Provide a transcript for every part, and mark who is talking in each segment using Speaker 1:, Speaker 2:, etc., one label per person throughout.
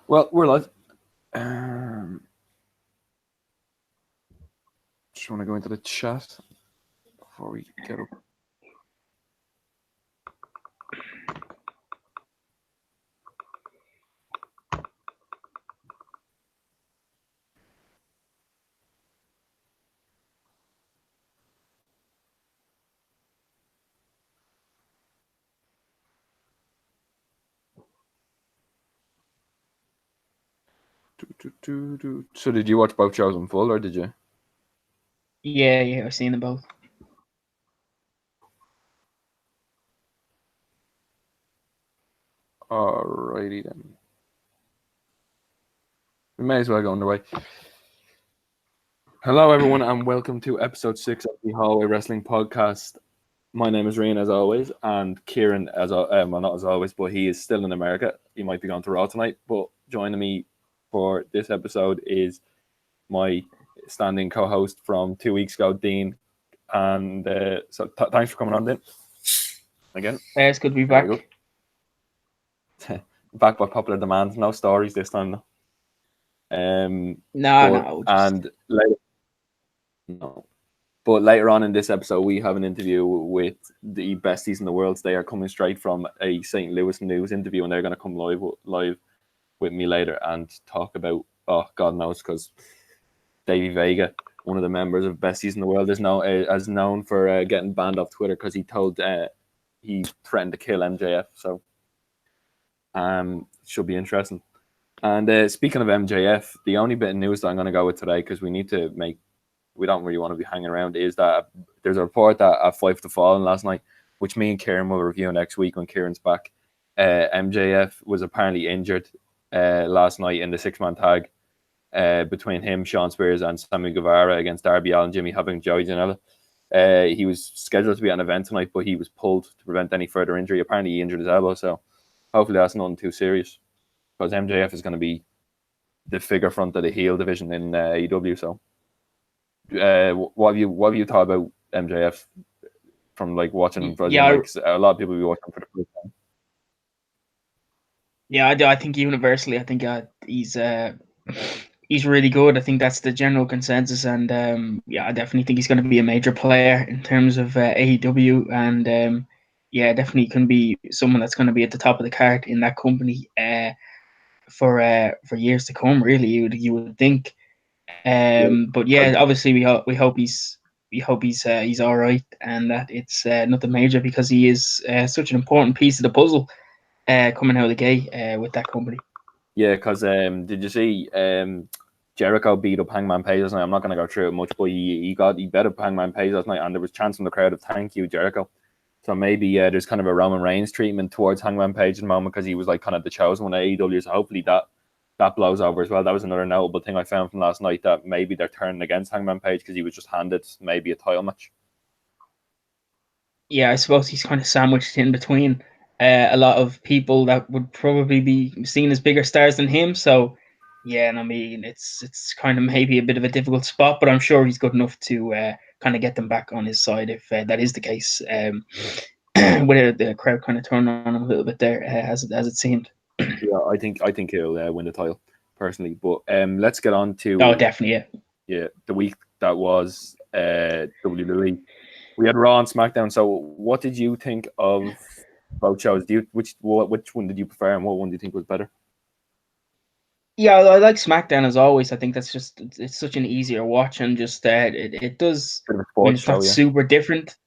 Speaker 1: Well, we're live. Just want to go into the chat before we get up. So did you watch both shows in full, or did you?
Speaker 2: Yeah, I've seen them both.
Speaker 1: Alrighty then. We may as well go underway. Hello, everyone, and welcome to episode 6 of the Hallway Wrestling Podcast. My name is Rian, as always, and Kieran, well, not as always, but he is still in America. He might be going to Raw tonight, but joining me for this episode is my standing co-host from 2 weeks ago, Dean. And so thanks for coming on, Dean. Again.
Speaker 2: It's good to be back.
Speaker 1: Back by popular demand. No stories this time, though.
Speaker 2: No.
Speaker 1: And later, no. But later on in this episode, we have an interview with the besties in the world. They are coming straight from a St. Louis news interview, and they're going to come live with me later and talk about, God knows, because Davey Vega, one of the members of Besties in the World, is known for getting banned off Twitter because he threatened to kill MJF. So, should be interesting. And speaking of MJF, the only bit of news that I'm going to go with today, because we don't really want to be hanging around, is that there's a report that at Five to Fallen last night, which me and Kieran will review next week when Kieran's back. MJF was apparently injured last night in the 6-man tag between him, Sean Spears, and Sammy Guevara against Darby Allin, Jimmy Havoc, and Joey Janela. He was scheduled to be at an event tonight, but he was pulled to prevent any further injury. Apparently, he injured his elbow, so hopefully that's nothing too serious, because MJF is going to be the figure front of the heel division in AEW. So, what have you thought about MJF from watching? A lot of people will be watching for the first time.
Speaker 2: Yeah, I think universally, I think he's really good. I think that's the general consensus, and I definitely think he's going to be a major player in terms of AEW, and definitely can be someone that's going to be at the top of the card in that company for years to come. Really, you would think. But yeah, obviously we hope he's all right, and that it's nothing major, because he is such an important piece of the puzzle coming out of the gate with that company.
Speaker 1: Yeah, because did you see Jericho beat up Hangman Page last night? I'm not going to go through it much, but he beat up Hangman Page last night, and there was chants from the crowd of "Thank you, Jericho." So maybe there's kind of a Roman Reigns treatment towards Hangman Page at the moment, because he was kind of the chosen one at AEW. So hopefully that blows over as well. That was another notable thing I found from last night, that maybe they're turning against Hangman Page because he was just handed maybe a title match.
Speaker 2: Yeah, I suppose he's kind of sandwiched in between a lot of people that would probably be seen as bigger stars than him. So yeah, and I mean it's kind of maybe a bit of a difficult spot, but I'm sure he's good enough to kind of get them back on his side if that is the case. With the crowd kind of turning on him a little bit there, as it seemed.
Speaker 1: Yeah, I think he'll win the title personally. But let's get on to
Speaker 2: definitely
Speaker 1: the week that was WWE. We had Raw and SmackDown. So what did you think of both shows? Which one did you prefer, and what one do you think was better?
Speaker 2: Yeah, I like SmackDown as always. I think it's such an easier watch, and just it does. It's not super different.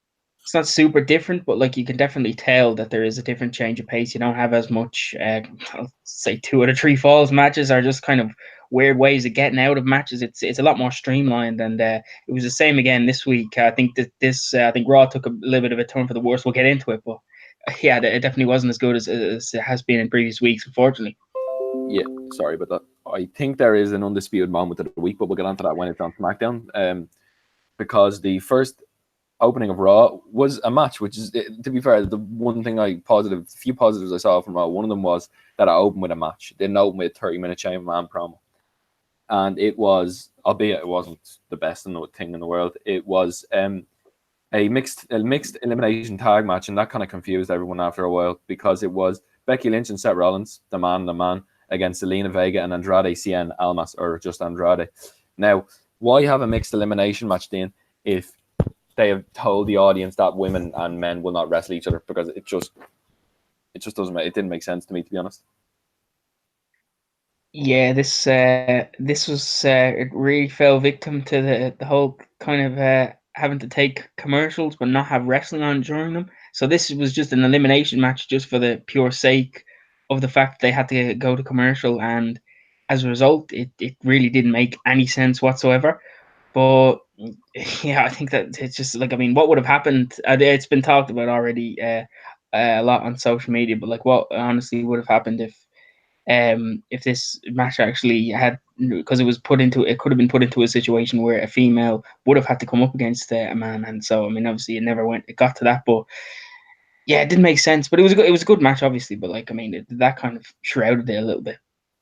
Speaker 2: It's not super different, but you can definitely tell that there is a different change of pace. You don't have as much, I'll say 2 out of 3 falls matches are just kind of weird ways of getting out of matches. It's a lot more streamlined, and it was the same again this week. I think I think Raw took a little bit of a turn for the worse. We'll get into it, but yeah, it definitely wasn't as good as it has been in previous weeks, unfortunately.
Speaker 1: Yeah, sorry about that. I think there is an undisputed moment of the week, but we'll get onto that when it's on SmackDown. Because the first opening of Raw was a match, which is, to be fair, the one thing few positives I saw from Raw. One of them was that I opened with a match. It didn't open with a 30-minute Chamberlain promo, and it was, albeit it wasn't the best thing in the world, it was a mixed elimination tag match, and that kind of confused everyone after a while, because it was Becky Lynch and Seth Rollins, the man, against Zelina Vega and Andrade Cien Almas, or just Andrade. Now, why have a mixed elimination match, Dean, if they have told the audience that women and men will not wrestle each other? Because it just doesn't make, it didn't make sense to me, to be honest.
Speaker 2: Yeah, this was it really fell victim to the whole kind of having to take commercials but not have wrestling on during them. So this was just an elimination match just for the pure sake of the fact they had to go to commercial, and as a result, it really didn't make any sense whatsoever. But yeah, I think that it's just like, I mean, what would have happened? It's been talked about already a lot on social media, but like, what honestly would have happened if this match actually had, because it could have been put into a situation where a female would have had to come up against a man, and so I mean, obviously it got to that, but yeah, it didn't make sense. But it was a good match, obviously, but like, I mean, that kind of shrouded it a little bit.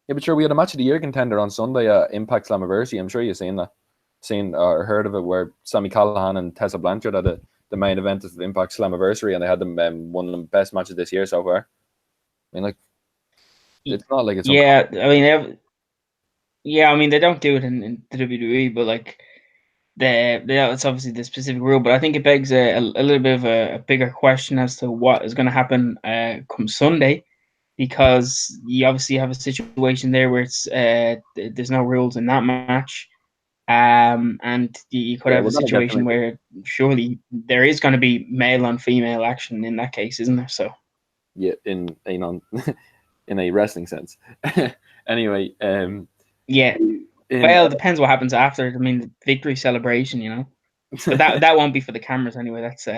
Speaker 1: Yeah, but sure, we had a match of the year contender on Sunday, Impact Slammiversary. I'm sure you've seen or heard of it, where Sami Callihan and Tessa Blanchard had the main event of Impact Slammiversary, and they had them one of the best matches this year so far. I mean, like, it's not like it's
Speaker 2: yeah. I mean, yeah, I mean, they don't do it in the WWE, but like it's obviously the specific rule. But I think it begs a little bit of a bigger question as to what is going to happen come Sunday, because you obviously have a situation there where it's there's no rules in that match, and you could have a situation where surely there is going to be male on female action in that case, isn't there? So
Speaker 1: yeah, in in a wrestling sense. Anyway,
Speaker 2: yeah. Well, it depends what happens after. I mean, victory celebration, you know, but that won't be for the cameras anyway. That's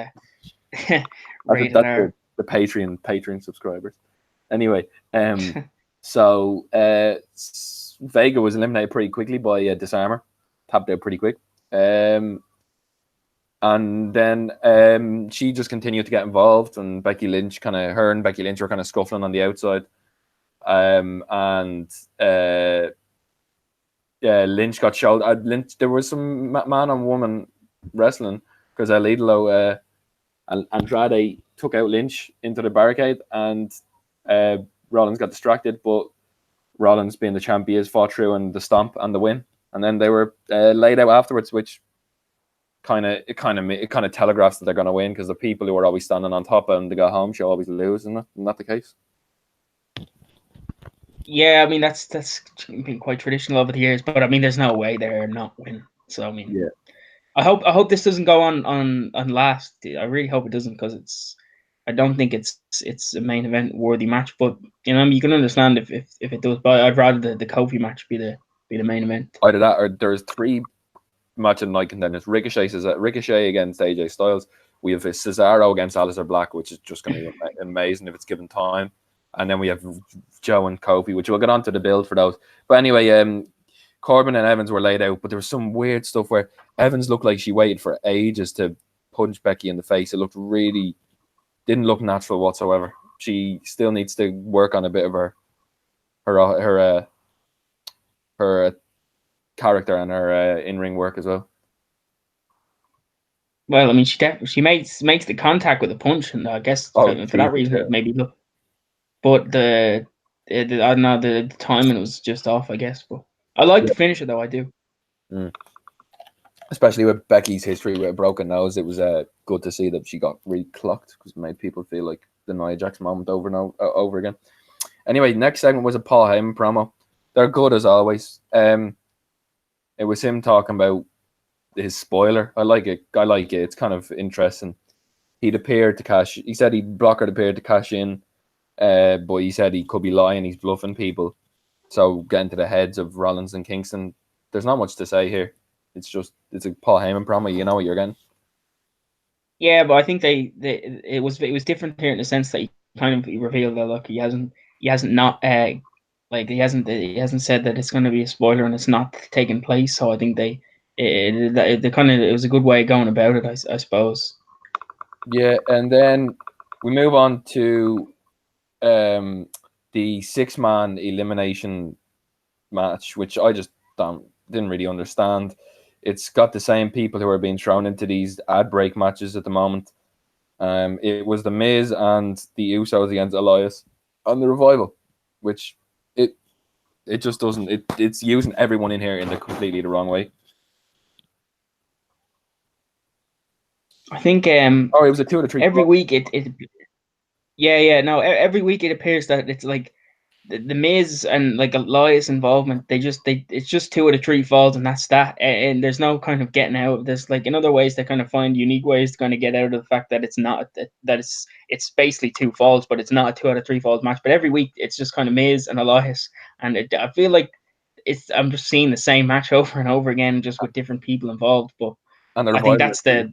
Speaker 2: rated R.
Speaker 1: The Patreon subscribers. Anyway, so Vega was eliminated pretty quickly by Disarmer, tapped out pretty quick, and then she just continued to get involved, and Becky Lynch and Becky Lynch were kind of scuffling on the outside, and Lynch got showed. Lynch, there was some man and woman wrestling because Lidlo and Andrade took out Lynch into the barricade, and Rollins got distracted, but Rollins, being the champ he is, fought through and the stomp and the win, and then they were laid out afterwards, which kind of telegraphs that they're going to win, because the people who are always standing on top and the go home show always lose, isn't that the case?
Speaker 2: Yeah, I mean, that's been quite traditional over the years, but I mean, there's no way they're not win. So I mean,
Speaker 1: yeah,
Speaker 2: I hope this doesn't go on last. I really hope it doesn't, because I don't think it's a main event worthy match. But you know, you can understand if it does. But I'd rather the Kofi match be the main event.
Speaker 1: Either that, or there's 3 match of the night contenders. Ricochet against AJ Styles. We have Cesaro against Aleister Black, which is just going to be amazing if it's given time. And then we have Joe and Kofi, which we'll get onto the build for those. But anyway, Corbin and Evans were laid out, but there was some weird stuff where Evans looked like she waited for ages to punch Becky in the face. It didn't look natural whatsoever. She still needs to work on a bit of her character and her in-ring work as well.
Speaker 2: Well, I mean, she makes the contact with a punch, and I guess for that reason it maybe look. But I don't know, the timing was just off, I guess. But I like the finisher, though. I do.
Speaker 1: Especially with Becky's history with a broken nose, it was good to see that she got re-clocked, because it made people feel like the Nia Jax moment over and over again. Anyway, next segment was a Paul Heyman promo. They're good as always. It was him talking about his spoiler. I like it. It's kind of interesting. He said Blocker appeared to cash in, but he said he could be lying. He's bluffing people. So getting to the heads of Rollins and Kingston, there's not much to say here. It's a Paul Heyman promo. You know what you're getting.
Speaker 2: Yeah, but I think it was different here in the sense that he revealed that, look, he hasn't said that it's going to be a spoiler and it's not taking place. So I think it was a good way of going about it, I suppose.
Speaker 1: Yeah, and then we move on to the 6-man elimination match, which I just didn't really understand. It's got the same people who are being thrown into these ad break matches at the moment. It was The Miz and the Usos against Elias and the Revival, which it just doesn't. It's using everyone in here in completely the wrong way.
Speaker 2: I think
Speaker 1: it was a 2 out of 3
Speaker 2: every week every week it appears that it's like the Miz and like Elias involvement, it's just 2 out of 3 falls, and that's that. And there's no kind of getting out. There's like in other ways they kind of find unique ways to kind of get out of the fact that it's not that it's basically 2 falls, but it's not a 2 out of 3 falls match. But every week it's just kind of Miz and Elias, and I feel like I'm just seeing the same match over and over again, just with different people involved. But I think that's that's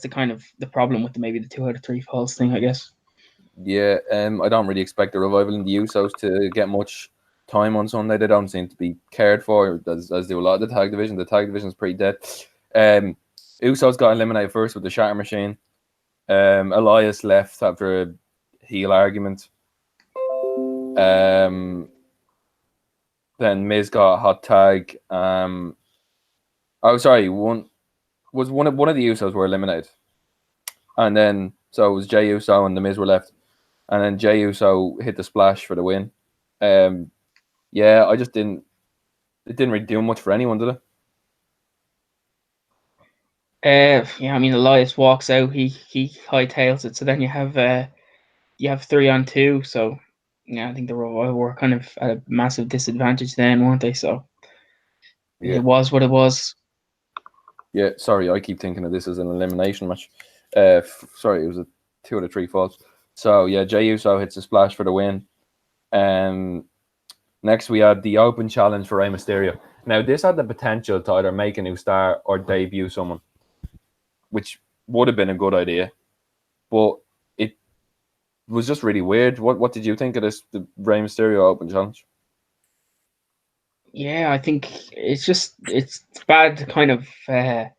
Speaker 2: the kind of the problem with maybe the 2 out of 3 falls thing, I guess.
Speaker 1: Yeah, I don't really expect the Revival and the Usos to get much time on Sunday. They don't seem to be cared for, as do a lot of the tag division. The tag division is pretty dead. Usos got eliminated first with the Shatter Machine. Elias left after a heel argument. Then Miz got a hot tag. One of the Usos were eliminated, and then so it was Jey Uso and the Miz were left. And then Jey Uso hit the splash for the win. It didn't really do much for anyone, did
Speaker 2: it? I mean, Elias walks out, he hightails it. So then you have 3-on-2. So yeah, I think the Revival were kind of at a massive disadvantage then, weren't they? So it was what it was.
Speaker 1: Yeah, sorry, I keep thinking of this as an elimination match. Sorry, it was a 2 out of 3 falls. So yeah, Jey Uso hits a splash for the win. Next we had the open challenge for Rey Mysterio. Now this had the potential to either make a new star or debut someone, which would have been a good idea, but it was just really weird. What did you think of this, the Rey Mysterio open challenge?
Speaker 2: Yeah, I think it's bad kind of. It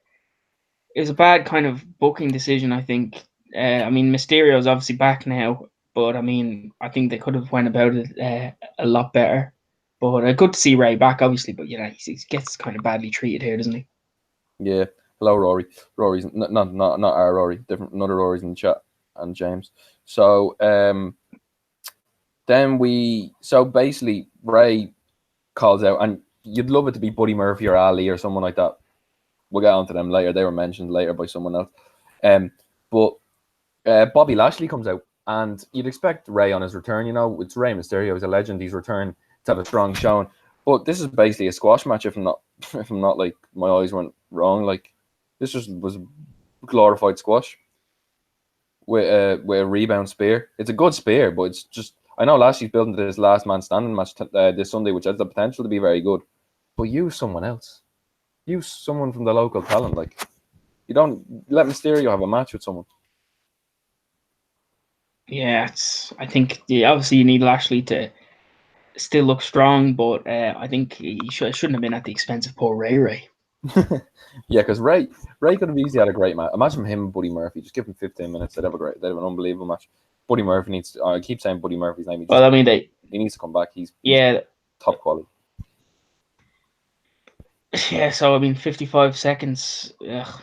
Speaker 2: was a bad kind of booking decision, I think. I mean, Mysterio's obviously back now, but I mean, I think they could have went about it a lot better. But good to see Ray back, obviously. But he gets kind of badly treated here, doesn't he?
Speaker 1: Yeah. Hello, Rory. Rory's not our Rory. Different, another Rory's in the chat, and James. So then basically Ray calls out, and you'd love it to be Buddy Murphy or Ali or someone like that. We'll get onto them later. They were mentioned later by someone else. But Bobby Lashley comes out, and you'd expect Ray on his return. You know, it's Rey Mysterio. He's a legend. He's returned to have a strong showing. But this is basically a squash match. If I'm not like my eyes weren't wrong, like this just was glorified squash with a rebound spear. It's a good spear, but it's just, I know Lashley's building to this last man standing match this Sunday, which has the potential to be very good. But use someone else. Use someone from the local talent. Like, you don't let Mysterio have a match with someone.
Speaker 2: Yeah, I think obviously you need Lashley to still look strong, but I think he shouldn't have been at the expense of poor Ray.
Speaker 1: Yeah, because Ray could have easily had a great match. Imagine him and Buddy Murphy. Just give him 15 minutes. They'd have an unbelievable match. Buddy Murphy needs to, I keep saying Buddy Murphy's name. He needs to come back. He's top quality.
Speaker 2: Yeah, so I mean, 55 seconds. Ugh,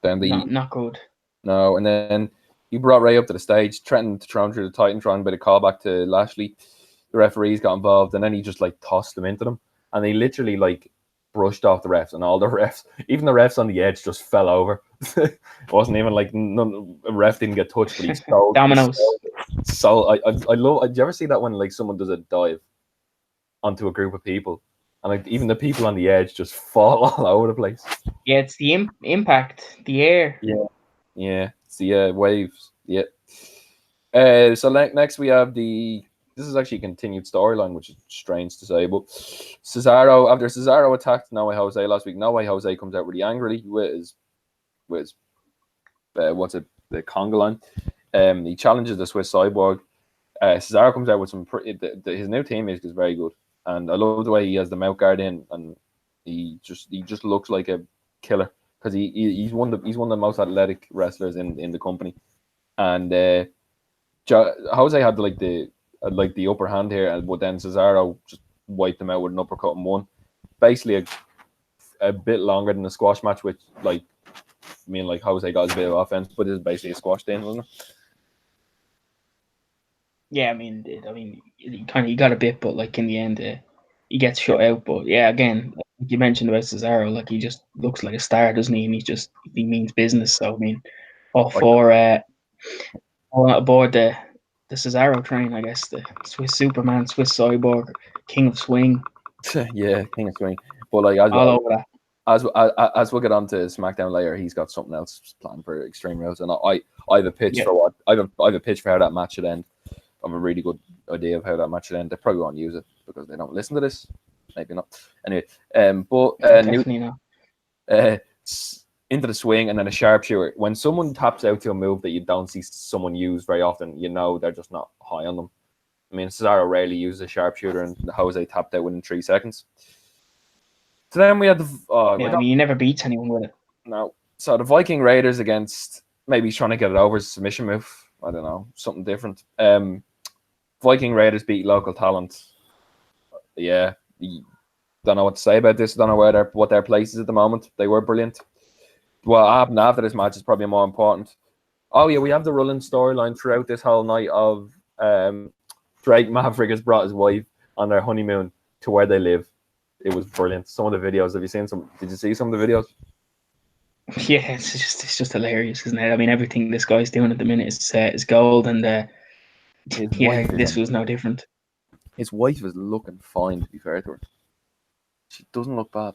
Speaker 1: then
Speaker 2: not good.
Speaker 1: No, and then he brought Ray up to the stage, threatened to throw him through the Titantron, but a callback to Lashley. The referees got involved, and then he just like tossed them into them, and they literally like brushed off the refs, and all the refs, even the refs on the edge, just fell over. It wasn't even like a ref didn't get touched, but he stole
Speaker 2: dominoes.
Speaker 1: So I love. Did you ever see that when like someone does a dive onto a group of people, and like even the people on the edge just fall all over the place?
Speaker 2: Yeah, it's the impact, the air.
Speaker 1: Yeah, it's the waves. Yeah. So next we have this is actually a continued storyline, which is strange to say, but Cesaro, after Cesaro attacked No Way Jose last week, No Way Jose comes out really angrily with his the conga line. He challenges the Swiss Cyborg. Cesaro comes out with some his new team is very good, and I love the way he has the mouth guard in, and he just looks like a killer because he's one of the most athletic wrestlers in the company, and Jose had like the upper hand here, but then Cesaro just wiped him out with an uppercut and won. Basically, a bit longer than the squash match, which like Jose got his bit of offense, but it's basically a squash thing, wasn't it?
Speaker 2: Yeah, I mean, he got a bit, but like in the end, he gets shut out. But yeah, again, like you mentioned about Cesaro, like he just looks like a star, doesn't he? And he means business. So I mean, all aboard the Cesaro train, I guess. The Swiss Superman, Swiss Cyborg, King of Swing.
Speaker 1: Yeah, King of Swing. But like as
Speaker 2: all over that.
Speaker 1: As we'll get on to SmackDown later, he's got something else planned for Extreme Rules, and I have a pitch for what I have a pitch for how that match should end. I have a really good idea of how that match should end. They probably won't use it because they don't listen to this. Maybe not. Anyway,
Speaker 2: definitely not.
Speaker 1: Into the swing and then a sharpshooter. When someone taps out to a move that you don't see someone use very often, you know they're just not high on them. I mean, Cesaro rarely uses a sharpshooter, and Jose tapped out within 3 seconds. So then we had
Speaker 2: he never beats anyone with it.
Speaker 1: No. So the Viking Raiders against, maybe he's trying to get it over as a submission move. I don't know, something different. Viking Raiders beat local talent. Yeah, don't know what to say about this. Don't know what their place is at the moment. They were brilliant. What happened after this match is probably more important. Oh yeah, we have the running storyline throughout this whole night of Drake Maverick has brought his wife on their honeymoon to where they live. It was brilliant. Some of the videos. Have you seen some? Did you see some of the videos?
Speaker 2: Yeah, it's just hilarious, isn't it? I mean, everything this guy's doing at the minute is gold, and this was no different.
Speaker 1: His wife is looking fine, to be fair to her. She doesn't look bad.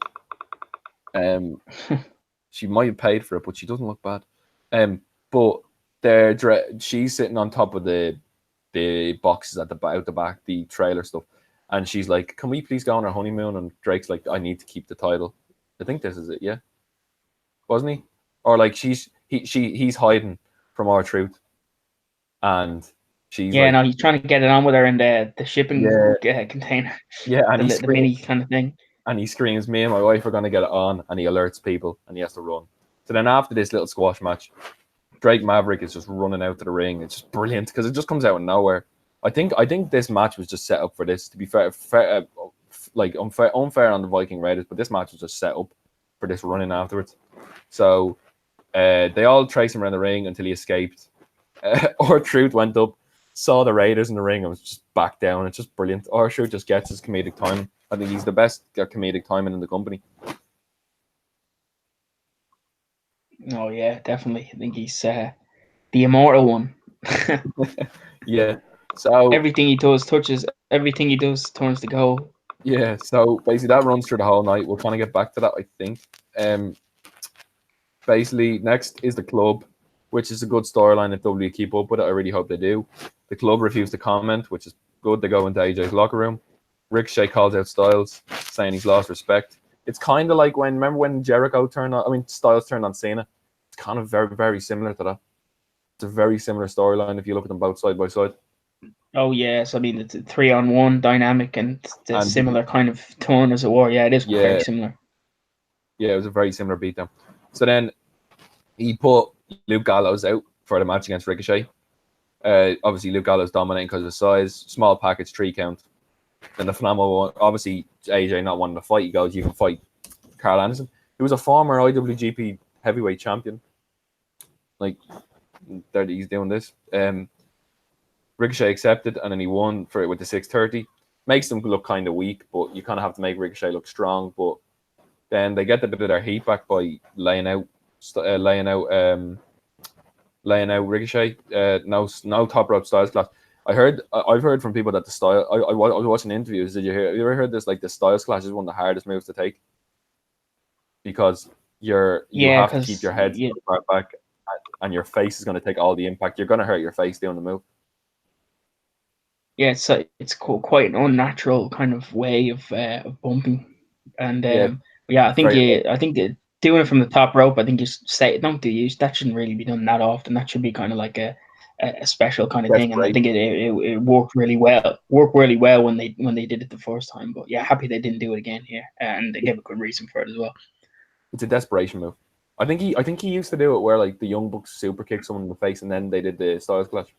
Speaker 1: She might have paid for it, but she doesn't look bad. But she's sitting on top of the boxes out the back, the trailer stuff, and she's like, "Can we please go on our honeymoon?" And Drake's like, "I need to keep the title." I think this is it, yeah. Wasn't he? Or like he's hiding from R-Truth, and she's
Speaker 2: he's trying to get it on with her in the shipping container.
Speaker 1: Yeah, and
Speaker 2: the mini kind of thing.
Speaker 1: And he screams, "Me and my wife are going to get it on," and he alerts people, and he has to run. So then after this little squash match, Drake Maverick is just running out to the ring. It's just brilliant because it just comes out of nowhere. I think this match was just set up for this. To be fair, like unfair on the Viking Raiders, but this match was just set up for this running afterwards. So they all trace him around the ring until he escaped. R-Truth went up, saw the Raiders in the ring, and was just back down. It's just brilliant. R-Truth just gets his comedic timing. I think he's the best comedic timing in the company.
Speaker 2: Oh yeah, definitely. I think he's the immortal one.
Speaker 1: Yeah. So
Speaker 2: everything he does touches. Everything he does turns to gold.
Speaker 1: Yeah. So basically, that runs through the whole night. We'll kind of get back to that, I think. Basically, next is the club, which is a good storyline if W keep up with it. I really hope they do. The club refused to comment, which is good. They go into AJ's locker room. Ricochet calls out Styles, saying he's lost respect. It's kind of like remember when Jericho Styles turned on Cena? It's kind of very, very similar to that. It's a very similar storyline if you look at them both side by side.
Speaker 2: Oh yes, I mean it's a 3-on-1 dynamic and the similar kind of tone as it were. Yeah, it is very similar.
Speaker 1: Yeah, it was a very similar beatdown. So then he put Luke Gallows out for the match against Ricochet. Obviously, Luke Gallows dominating because of his size. Small package, 3 count. And the phenomenal one, obviously, AJ not wanting to fight, he goes, "You can fight Carl Anderson," who was a former IWGP heavyweight champion. Like, he's doing this. Ricochet accepted, and then he won for it with the 630. Makes them look kind of weak, but you kind of have to make Ricochet look strong. But then they get a bit of their heat back by laying out Ricochet. No top rope Styles clash. I've heard from people that the style. I was watching interviews. Have you ever heard this? Like the Styles clash is one of the hardest moves to take because you have to keep your head back, and your face is going to take all the impact. You're going to hurt your face doing the move.
Speaker 2: Yeah, it's quite an unnatural kind of way of bumping, and I think doing it from the top rope. I think that shouldn't really be done that often. That should be kind of like a special kind of thing, and I think it worked really well. When they did it the first time. But yeah, happy they didn't do it again here, and they gave a good reason for it as well.
Speaker 1: It's a desperation move. I think he used to do it where like the Young Bucks super kick someone in the face, and then they did the Styles clash.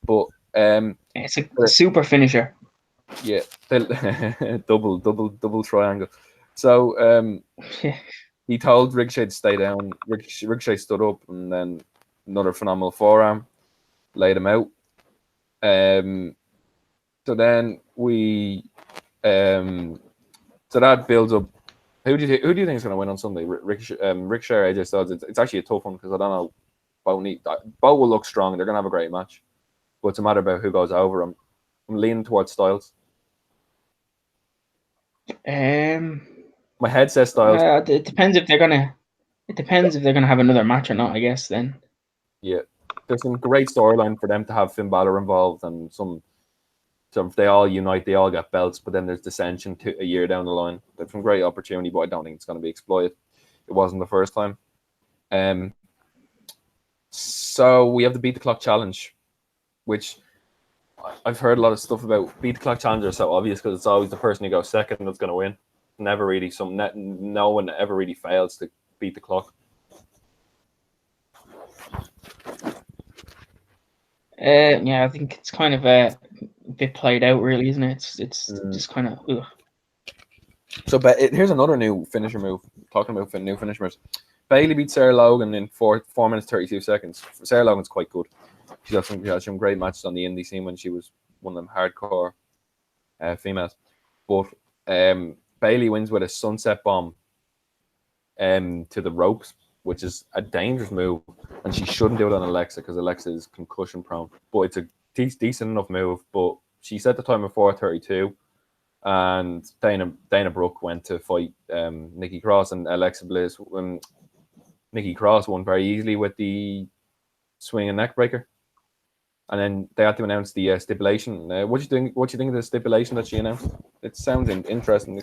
Speaker 1: But
Speaker 2: it's a super finisher.
Speaker 1: Yeah, double triangle. So he told Ricochet to stay down. Ricochet stood up, and then another phenomenal forearm laid him out. So then we, so that builds up. Who do you think is going to win on Sunday? Ricochet, AJ Styles. It's actually a tough one because I don't know. Both will look strong. They're going to have a great match, but it's a matter about who goes over. I'm leaning towards Styles.
Speaker 2: My
Speaker 1: head says Styles.
Speaker 2: It depends if they're gonna. It depends if they're gonna have another match or not. I guess then.
Speaker 1: Yeah, there's some great storyline for them to have Finn Balor involved, and some if they all unite, they all get belts. But then there's dissension a year down the line. There's some great opportunity, but I don't think it's going to be exploited. It wasn't the first time. So we have the Beat the Clock Challenge, which I've heard a lot of stuff about. Beat the Clock Challenge are so obvious because it's always the person who goes second that's going to win. Never really no one ever really fails to beat the clock.
Speaker 2: Yeah, I think it's kind of a bit played out, really, isn't it? It's just kind of. Ugh.
Speaker 1: So, here's another new finisher move. Talking about new finishers, Bayley beat Sarah Logan in 4 minutes 32 seconds. Sarah Logan's quite good. She had some great matches on the indie scene when she was one of them hardcore females. But Bayley wins with a sunset bomb to the ropes, which is a dangerous move, and she shouldn't do it on Alexa because Alexa is concussion prone. But it's a decent enough move. But she set the time at 4:32, and Dana Brooke went to fight Nikki Cross, and Alexa Bliss. Nikki Cross won very easily with the swing and neck breaker, and then they had to announce the stipulation. What do you think? What do you think of the stipulation that she announced? It sounds interesting.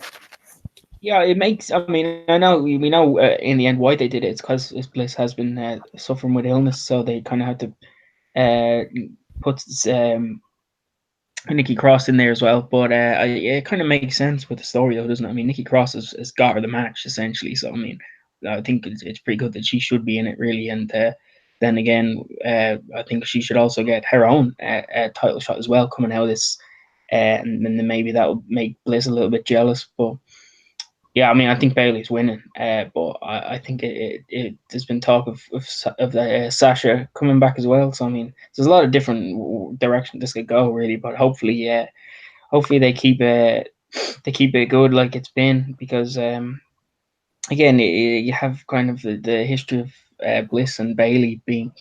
Speaker 2: Yeah, it makes. I mean, I know we know in the end why they did it. It's because Bliss has been suffering with illness, so they kind of had to put Nikki Cross in there as well. But it kind of makes sense with the story, though, doesn't it? I mean, Nikki Cross has got her the match essentially, so I mean, I think it's pretty good that she should be in it, really. And then again, I think she should also get her own title shot as well coming out of this, and then maybe that will make Bliss a little bit jealous, but. Yeah, I mean, I think Bayley's winning, but I think there's been talk of Sasha coming back as well. So I mean, there's a lot of different directions this could go, really. But hopefully they keep it good like it's been, because again, you have kind of the history of Bliss and Bayley being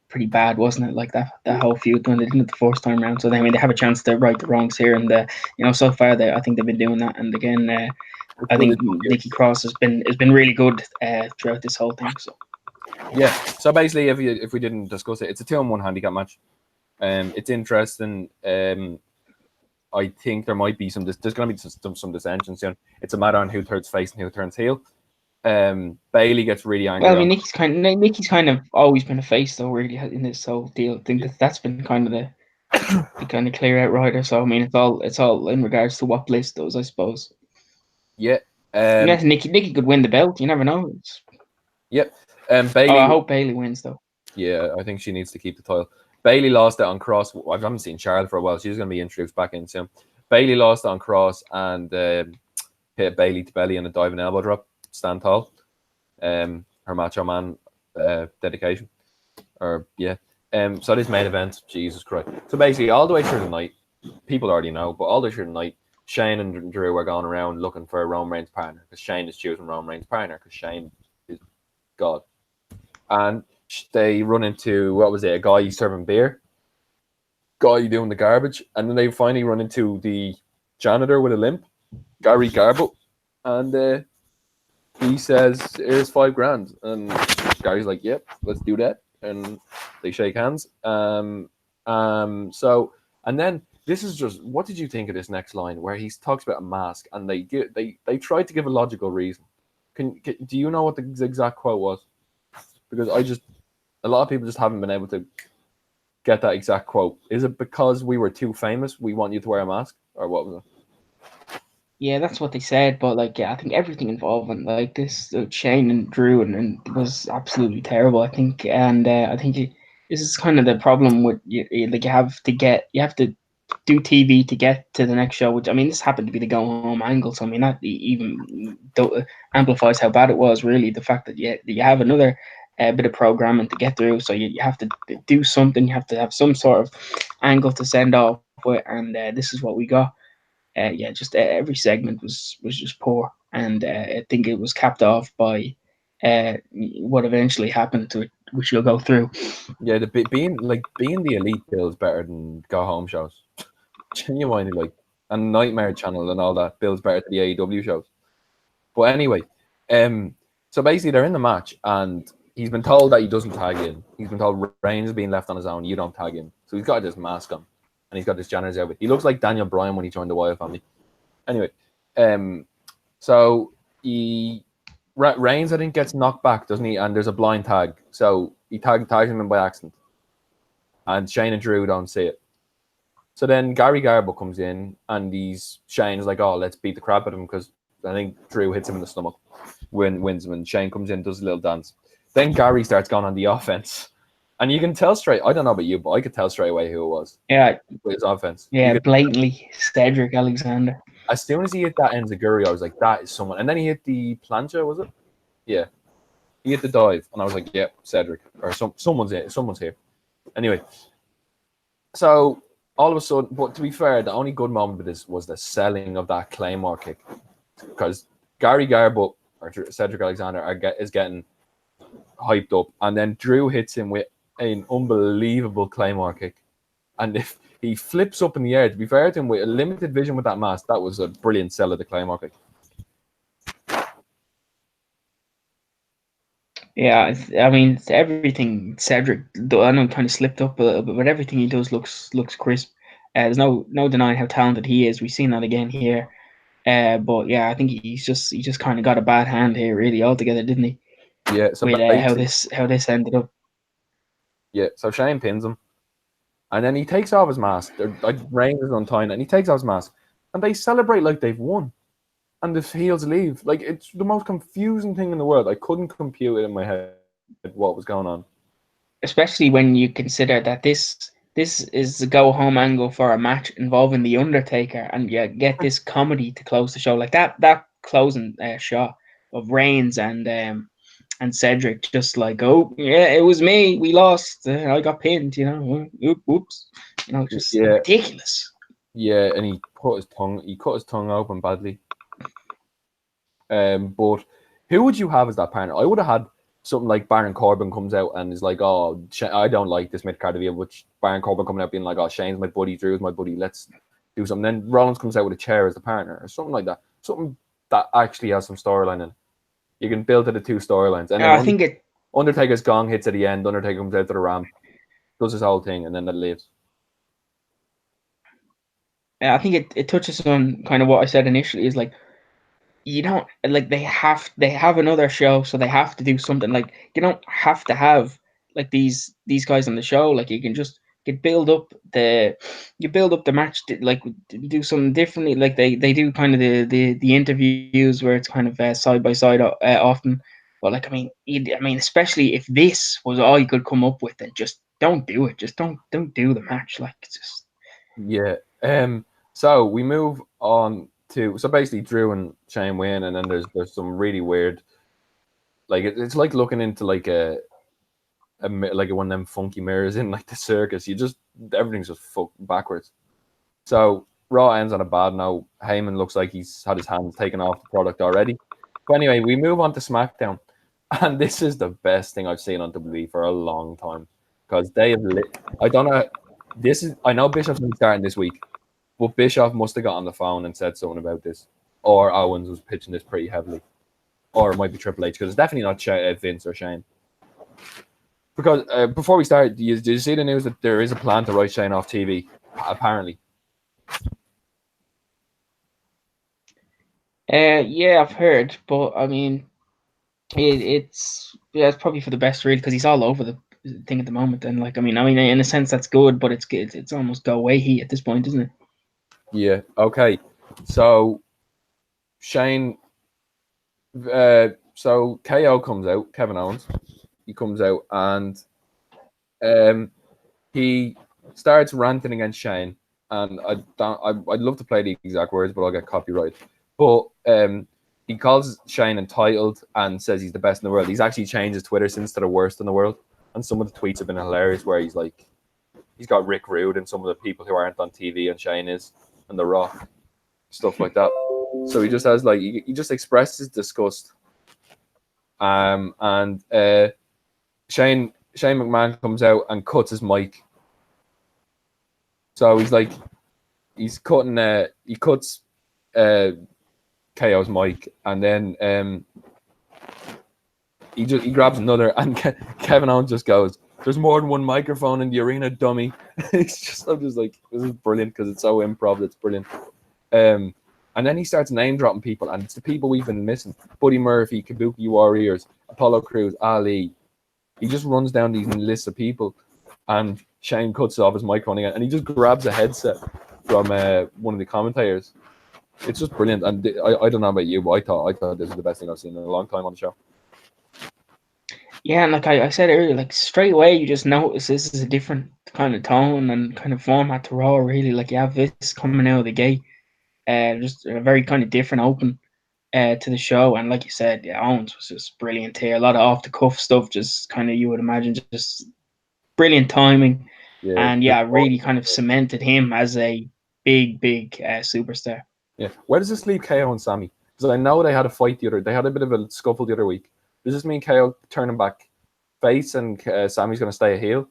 Speaker 2: pretty bad, wasn't it? Like that whole feud when they didn't the first time around. So they have a chance to right the wrongs here, and so far I think they've been doing that. And again. I think Nikki Cross has been really good throughout this whole thing. So
Speaker 1: yeah, so basically, if we didn't discuss it, it's a 2-on-1 handicap match. It's interesting. I think there might be there's going to be some dissension soon. It's a matter on who turns face and who turns heel. Bayley gets really angry.
Speaker 2: Well, I mean, Nikki's kind of always been a face, though, really, in this whole deal. I think that's been kind of the kind of clear out rider. So I mean, it's all in regards to what Bliss does, I suppose.
Speaker 1: Yeah.
Speaker 2: Yes, Nikki could win the belt. You never know.
Speaker 1: Yep. Bayley.
Speaker 2: I hope Bayley wins, though.
Speaker 1: Yeah, I think she needs to keep the title. Bayley lost it on Cross. I haven't seen Charlotte for a while. She's going to be introduced back in soon. Bayley lost it on Cross and hit Bayley to belly in a diving elbow drop. Stand tall. Her Macho Man dedication. So this main event, Jesus Christ. So basically, all the way through the night, people already know, but all the way through the night, Shane and Drew are going around looking for a Roman Reigns partner because Shane is choosing Roman Reigns partner because Shane is God. And they run into, a guy serving beer, guy doing the garbage, and then they finally run into the janitor with a limp, Gary Garbo, and he says, "Here's $5,000," and Gary's like, "Yep, let's do that," and they shake hands. And then. This is just. What did you think of this next line where he talks about a mask and they tried to give a logical reason? Do you know what the exact quote was? Because a lot of people just haven't been able to get that exact quote. Is it because we were too famous? We want you to wear a mask, or what was it?
Speaker 2: Yeah, that's what they said. But I think everything involving this, Shane and Drew, and was absolutely terrible. I think, and I think this is kind of the problem with you have to do TV to get to the next show, which I mean, this happened to be the go home angle, so I mean that even amplifies how bad it was. Really, the fact that you have another a bit of programming to get through. So you have to do something. You have to have some sort of angle to send off with, and this is what we got. Just every segment was just poor, and I think it was capped off by what eventually happened to it, which you'll go through.
Speaker 1: Yeah, being the elite feels better than go home shows. Genuinely, like, and Nightmare Channel and all that builds better than the AEW shows. But anyway, so basically they're in the match, and he's been told that he doesn't tag in. He's been told Reigns is being left on his own. You don't tag in. So he's got this mask on, and he's got this janitor's outfit. He looks like Daniel Bryan when he joined the Wyatt family. Anyway, so Reigns, I think, gets knocked back, doesn't he? And there's a blind tag, so he tags him in by accident, and Shane and Drew don't see it. So then Gary Garbo comes in, and Shane's like, "Oh, let's beat the crap out of him," because I think Drew hits him in the stomach, wins him, and Shane comes in, does a little dance. Then Gary starts going on the offense, and you can tell straight. I don't know about you, but I could tell straight away who it was.
Speaker 2: Yeah,
Speaker 1: with his offense.
Speaker 2: Yeah, blatantly Cedric Alexander.
Speaker 1: As soon as he hit that enziguri, I was like, "That is someone." And then he hit the plancha, was it? Yeah, he hit the dive, and I was like, "Yeah, Cedric or someone's here. Someone's here." Anyway, so all of a sudden, but to be fair, the only good moment of this was the selling of that Claymore kick, because Gary Garbo or Cedric Alexander is getting hyped up, and then Drew hits him with an unbelievable Claymore kick, and if he flips up in the air, to be fair to him, with a limited vision with that mask, that was a brilliant sell of the Claymore kick.
Speaker 2: Yeah, I mean, everything Cedric, though I know, kind of slipped up a little bit, but everything he does looks crisp. There's no denying how talented he is. We've seen that again here. But yeah, I think he just kind of got a bad hand here, really, altogether, didn't he?
Speaker 1: Yeah. So
Speaker 2: with how this ended up.
Speaker 1: Yeah. So Shane pins him, and then he takes off his mask. Like, Reigns is untying, and he takes off his mask, and they celebrate like they've won. And the heels leave. Like, it's the most confusing thing in the world. I couldn't compute it in my head what was going on.
Speaker 2: Especially when you consider that this is the go home angle for a match involving the Undertaker, and you get this comedy to close the show. Like that closing shot of Reigns and Cedric, just like, "Oh yeah, it was me. We lost. I got pinned. Oops. Just ridiculous."
Speaker 1: Yeah, and he cut his tongue open badly. But who would you have as that partner? I would have had something like Baron Corbin comes out and is like, "Oh, I don't like this mid-card of you," which Baron Corbin coming out being like, "Oh, Shane's my buddy, Drew's my buddy, let's do something." Then Rollins comes out with a chair as the partner, or something like that. Something that actually has some storyline in it. You can build to the two storylines. And then
Speaker 2: I think
Speaker 1: Undertaker's gong hits at the end. Undertaker comes out to the ramp, does his whole thing, and then that leaves.
Speaker 2: I think it touches on kind of what I said initially, is like, you don't, like, they have another show, so they have to do something. Like, you don't have to have like these guys on the show. Like, you can just build up the match, like, do something differently. Like they do kind of the interviews where it's kind of side by side often. But like, I mean, especially if this was all you could come up with, then just don't do it. Just don't do the match. Like, it's just,
Speaker 1: yeah. So we move on to, so basically Drew and Shane win, and then there's some really weird, like, it's like looking into like a like one of them funky mirrors in like the circus. Everything's just fucked backwards. So Raw ends on a bad note. Heyman looks like he's had his hands taken off the product already. But anyway, we move on to SmackDown, and this is the best thing I've seen on WWE for a long time, because they have I don't know. I know Bischoff's been starting this week, but Bischoff must have got on the phone and said something about this, or Owens was pitching this pretty heavily, or it might be Triple H, because it's definitely not Vince or Shane. Because before we start, did you see the news that there is a plan to write Shane off TV? Apparently.
Speaker 2: Yeah, I've heard, but I mean, it's probably for the best, really, because he's all over the thing at the moment. And like, I mean, in a sense, that's good, but it's almost go away heat at this point, isn't it?
Speaker 1: Yeah. Okay. So Shane. So KO comes out. Kevin Owens. He comes out and he starts ranting against Shane. And I'd love to play the exact words, but I'll get copyright. But he calls Shane entitled and says he's the best in the world. He's actually changed his Twitter since to the worst in the world. And some of the tweets have been hilarious where he's like, he's got Rick Rude and some of the people who aren't on TV and Shane is, and The Rock, stuff like that. So he just has like, he just expresses disgust. And Shane McMahon comes out and cuts his mic. So he's like, he cuts KO's mic, and then he grabs another, and Kevin Owens just goes, "There's more than one microphone in the arena, dummy." I'm just like, this is brilliant because it's so improv. It's brilliant. And then he starts name dropping people, and it's the people we've been missing: Buddy Murphy, Kabuki Warriors, Apollo Crews, Ali. He just runs down these lists of people, and Shane cuts off his microphone again, and he just grabs a headset from one of the commentators. It's just brilliant, and I don't know about you, but I thought this was the best thing I've seen in a long time on the show.
Speaker 2: Yeah, and like I said earlier, like straight away you just notice this is a different kind of tone and kind of format to Raw. Really, like you have this coming out of the gate, just a very kind of different open to the show. And like you said, yeah, Owens was just brilliant here. A lot of off the cuff stuff, just kind of you would imagine, just brilliant timing.
Speaker 1: Yeah,
Speaker 2: and yeah, really kind of cemented him as a big superstar.
Speaker 1: Yeah, where does this leave KO and Sammy? Because I know they had a fight they had a bit of a scuffle the other week. Does this mean KO turning back face and Sammy's going to stay a heel?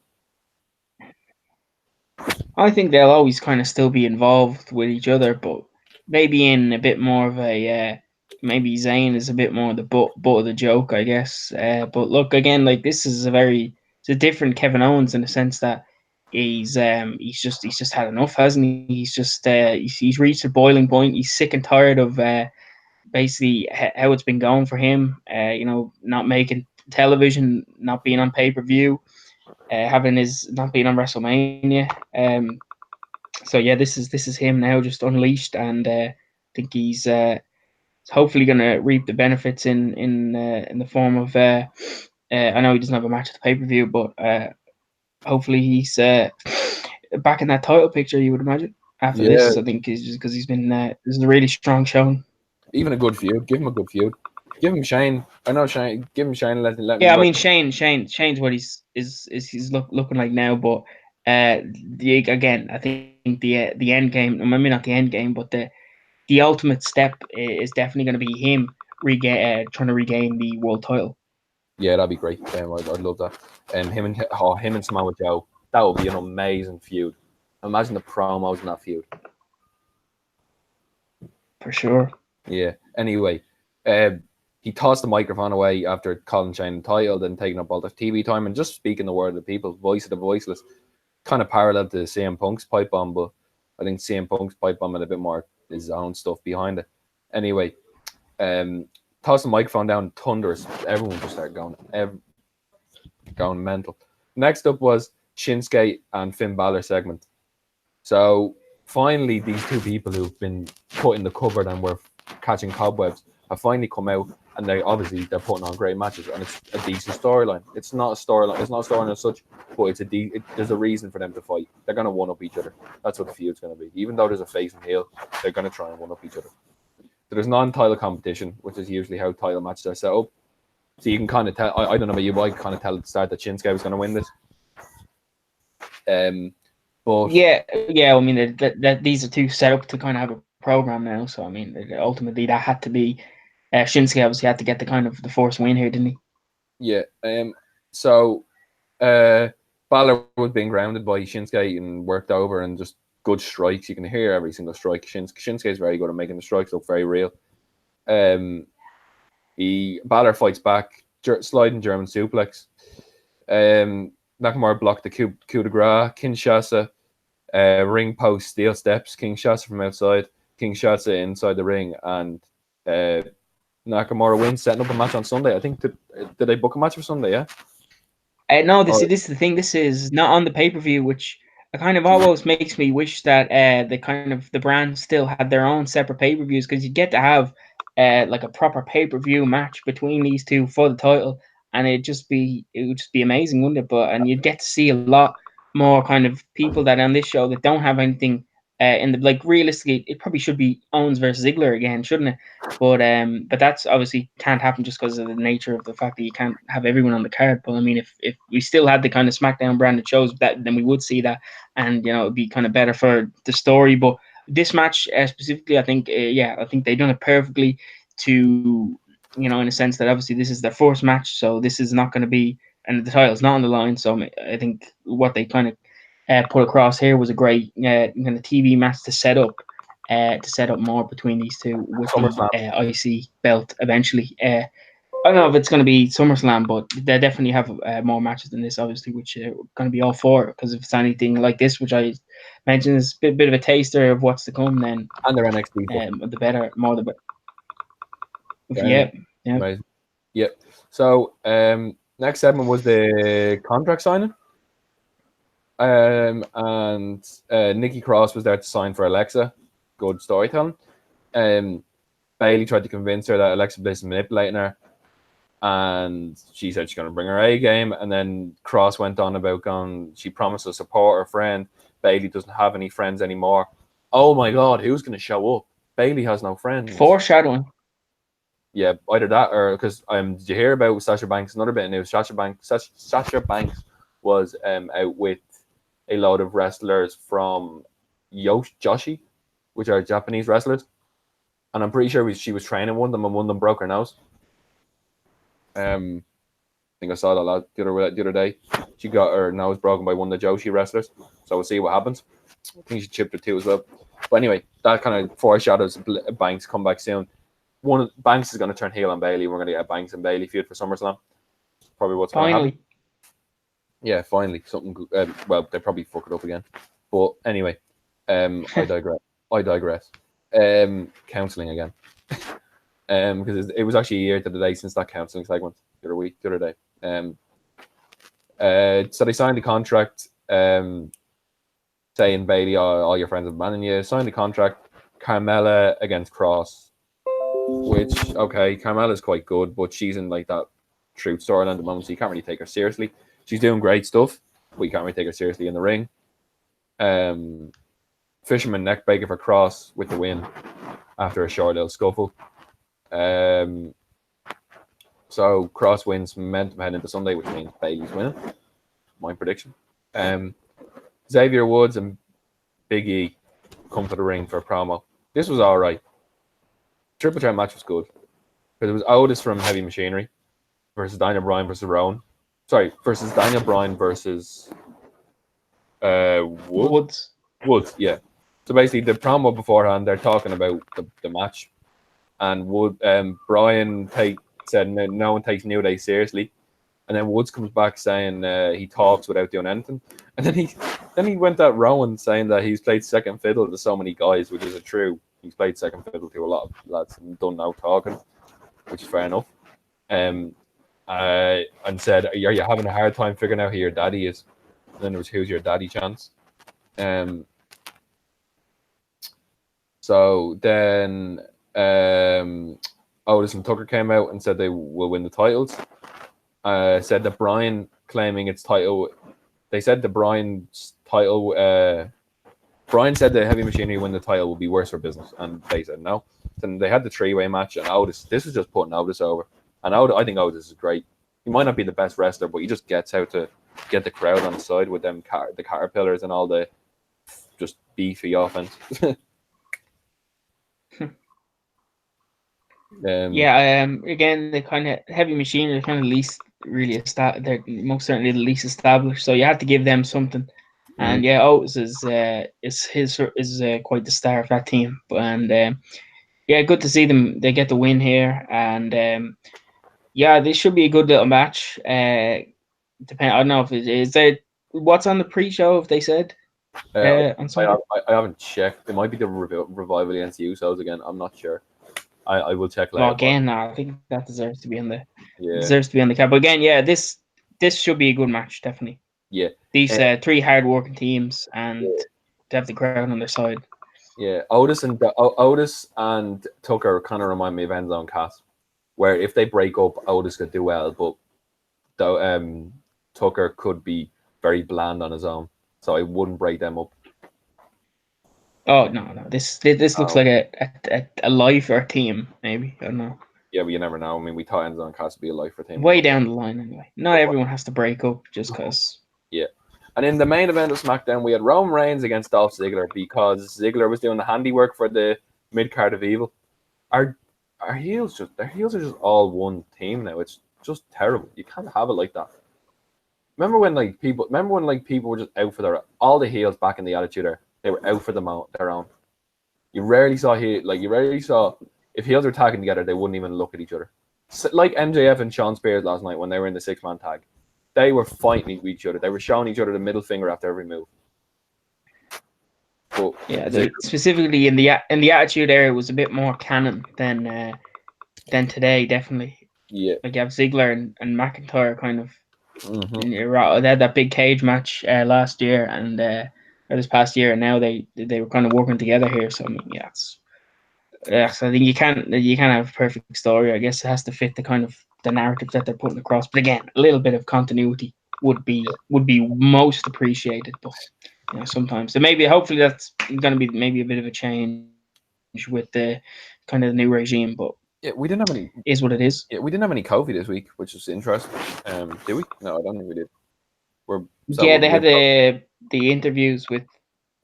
Speaker 2: I think they'll always kind of still be involved with each other, but maybe in a bit more of a maybe Zayn is a bit more the butt of the joke, I guess. But look, again, like this is it's a different Kevin Owens in the sense that he's just had enough, hasn't he? He's just he's reached a boiling point. He's sick and tired of basically how it's been going for him. Not making television, not being on pay-per-view, having his not being on WrestleMania. So yeah, this is him now, just unleashed, and I think he's hopefully going to reap the benefits in the form of. I know he doesn't have a match at the pay-per-view, but hopefully he's back in that title picture. You would imagine after this. I think he's just because he's been this is a really strong showing.
Speaker 1: Even a good feud. Give him a good feud. Give him Shane. I know Shane. Give him Shane. Let him.
Speaker 2: Yeah, I mean Shane's what he's looking like now, but again, I think the end game. Maybe not the end game, but the ultimate step is definitely going to be him trying to regain the world title.
Speaker 1: Yeah, that'd be great. I'd love that. Him and Samoa Joe. That would be an amazing feud. Imagine the promos in that feud.
Speaker 2: For sure.
Speaker 1: Yeah. Anyway, he tossed the microphone away after calling Shane entitled and taking up all the TV time and just speaking the word of the people, voice of the voiceless. Kind of parallel to CM Punk's pipe bomb, but I think CM Punk's pipe bomb had a bit more his own stuff behind it. Anyway, tossed the microphone down, thunderous. Everyone just started going mental. Next up was Shinsuke and Finn Balor segment. So finally, these two people who've been put in the cupboard and were catching cobwebs have finally come out, and they're putting on great matches, and it's a decent storyline. It's not a storyline. It's not a storyline as such, but there's a reason for them to fight. They're going to one up each other. That's what the feud's going to be. Even though there's a face and heel, they're going to try and one up each other. So there's non-title competition, which is usually how title matches are set up. So you can kind of tell. I don't know about you, but I can kind of tell at the start that Shinsuke was going to win this. But
Speaker 2: yeah. I mean, that these are two set up to kind of have a program now. So I mean, ultimately that had to be Shinsuke. Obviously, had to get the force win here, didn't he?
Speaker 1: Yeah. So Balor was being grounded by Shinsuke and worked over, and just good strikes. You can hear every single strike. Shinsuke is very good at making the strikes look very real. Balor fights back, sliding German suplex. Nakamura blocked the coup de grace. Kinshasa, ring post, steel steps. Kinshasa from outside. Kinshasa inside the ring, and Nakamura wins, setting up a match on Sunday. I think did they book a match for Sunday? Yeah.
Speaker 2: No, this is the thing. This is not on the pay-per-view, which kind of almost makes me wish that the brands still had their own separate pay-per-views, because you get to have like a proper pay-per-view match between these two for the title, and it would just be amazing, wouldn't it? And you'd get to see a lot more kind of people that on this show that don't have anything In the like realistically, it probably should be Owens versus Ziggler again, shouldn't it? But that's obviously can't happen just because of the nature of the fact that you can't have everyone on the card. But I mean, if we still had the kind of SmackDown branded shows, that then we would see that, and it'd be kind of better for the story. But this match specifically, I think, I think they've done it perfectly. To in a sense that obviously this is their first match, so this is not going to be, and the title's not on the line. So I think what they kind of put across here was a great kind of TV match to set up more between these two with the IC belt eventually. I don't know if it's going to be SummerSlam, but they definitely have more matches than this, obviously, which are going to be all for it. Because if it's anything like this, which I mentioned is a bit of a taster of what's to come, then
Speaker 1: and their NXT
Speaker 2: the better, more the better.
Speaker 1: Yeah. Amazing. Yep. So next segment was the contract signing. And Nikki Cross was there to sign for Alexa. Good storytelling. Bailey tried to convince her that Alexa Bliss is manipulating her, and she said she's going to bring her A game. And then Cross went on about she promised to support her friend. Bailey doesn't have any friends anymore. Oh my God, who's going to show up? Bailey has no friends.
Speaker 2: Foreshadowing.
Speaker 1: Yeah, either that or because did you hear about Sasha Banks? Another bit of news. Sasha Banks was out with a load of wrestlers from Joshi, which are Japanese wrestlers, and I'm pretty sure she was training one of them, and one of them broke her nose. I think I saw that the other day. She got her nose broken by one of the Joshi wrestlers, so we'll see what happens. I think she chipped her too as well. But anyway, that kind of foreshadows Banks come back soon. Banks is going to turn heel on Bailey. We're going to get a Banks and Bailey feud for SummerSlam. Probably what's going to happen. Yeah, finally something. Well, they probably fuck it up again, but anyway, I digress. Counseling again, because it was actually a year to the day since that counseling segment the other day. So they signed the contract, saying Bailey, all your friends have abandoned you. Signed the contract. Carmella against Cross, which Carmella's quite good, but she's in like that truth storyline at the moment, so you can't really take her seriously. She's doing great stuff, but you can't really take her seriously in the ring. Fisherman neckbreaker for Cross with the win after a short little scuffle. So Cross wins momentum heading into Sunday, which means Bailey's winning. My prediction. Xavier Woods and Big E come to the ring for a promo. This was all right. Triple threat match was good because it was Otis from Heavy Machinery versus Daniel Bryan versus Rowan. Versus Daniel Bryan versus
Speaker 2: Woods.
Speaker 1: Woods, yeah. So basically, the promo beforehand, they're talking about the match, and Bryan said no one takes New Day seriously, and then Woods comes back saying he talks without doing anything, and then he went at Rowan saying that he's played second fiddle to so many guys, which is true. He's played second fiddle to a lot of lads and done no talking, which is fair enough. And said, are you having a hard time figuring out who your daddy is? And then there was, who's your daddy chance? So then Otis and Tucker came out and said they will win the titles. Said that Bryan claiming its title. They said the Bryan's title. Bryan said the Heavy Machinery win the title will be worse for business, and they said no. Then they had the three-way match, and Otis. This was just putting Otis over. And I think Otis is great. He might not be the best wrestler, but he just gets out to get the crowd on the side with them the caterpillars and all the just beefy offense.
Speaker 2: Again, the kind of Heavy Machinery are kind of least really established. They're most certainly the least established, so you have to give them something. And Otis is quite the star of that team. And good to see them. They get the win here, and this should be a good little match. I don't know if is there what's on the pre-show. If they said on Sunday,
Speaker 1: I haven't checked. It might be the revival against the Usos again. I'm not sure. I will check later.
Speaker 2: Well, again, I think that deserves to be on the deserves to be on the card. But again, this should be a good match, definitely.
Speaker 1: Yeah,
Speaker 2: these three hard-working teams, and they have the crowd on their side.
Speaker 1: Yeah, Otis and Tucker kind of remind me of Enzo and Cass, where if they break up, Otis could do well, but Tucker could be very bland on his own, so I wouldn't break them up.
Speaker 2: Oh no. This looks like a lifer team, maybe. I don't know.
Speaker 1: Yeah, but you never know. I mean, we thought Enzo and Cass would be a lifer team.
Speaker 2: Way down the line, anyway. Not everyone has to break up just because.
Speaker 1: Yeah. And in the main event of SmackDown, we had Roman Reigns against Dolph Ziggler because Ziggler was doing the handiwork for the mid card of evil. Our heels are just all one team now. It's just terrible. You can't have it like that. Remember when people were just out for all the heels back in the Attitude Era, they were out for their own. You rarely saw if heels were tagging together, they wouldn't even look at each other. So, like MJF and Shawn Spears last night when they were in the 6-man tag, they were fighting each other. They were showing each other the middle finger after every move. But
Speaker 2: yeah, specifically in the Attitude Era, it was a bit more canon than today. Definitely.
Speaker 1: Yeah.
Speaker 2: Like you have Ziggler and McIntyre kind of. They had that big cage match last year and or this past year, and now they were kind of working together here. So I mean, yeah, so I think you can't have a perfect story. I guess it has to fit the narrative that they're putting across. But again, a little bit of continuity would be most appreciated. But sometimes, so maybe hopefully that's going to be maybe a bit of a change with the kind of the new regime. But
Speaker 1: yeah, we didn't have any.
Speaker 2: Is what it is.
Speaker 1: Yeah, we didn't have any Kofi this week, which is interesting. Did we? No, I don't think we did.
Speaker 2: They had the interviews with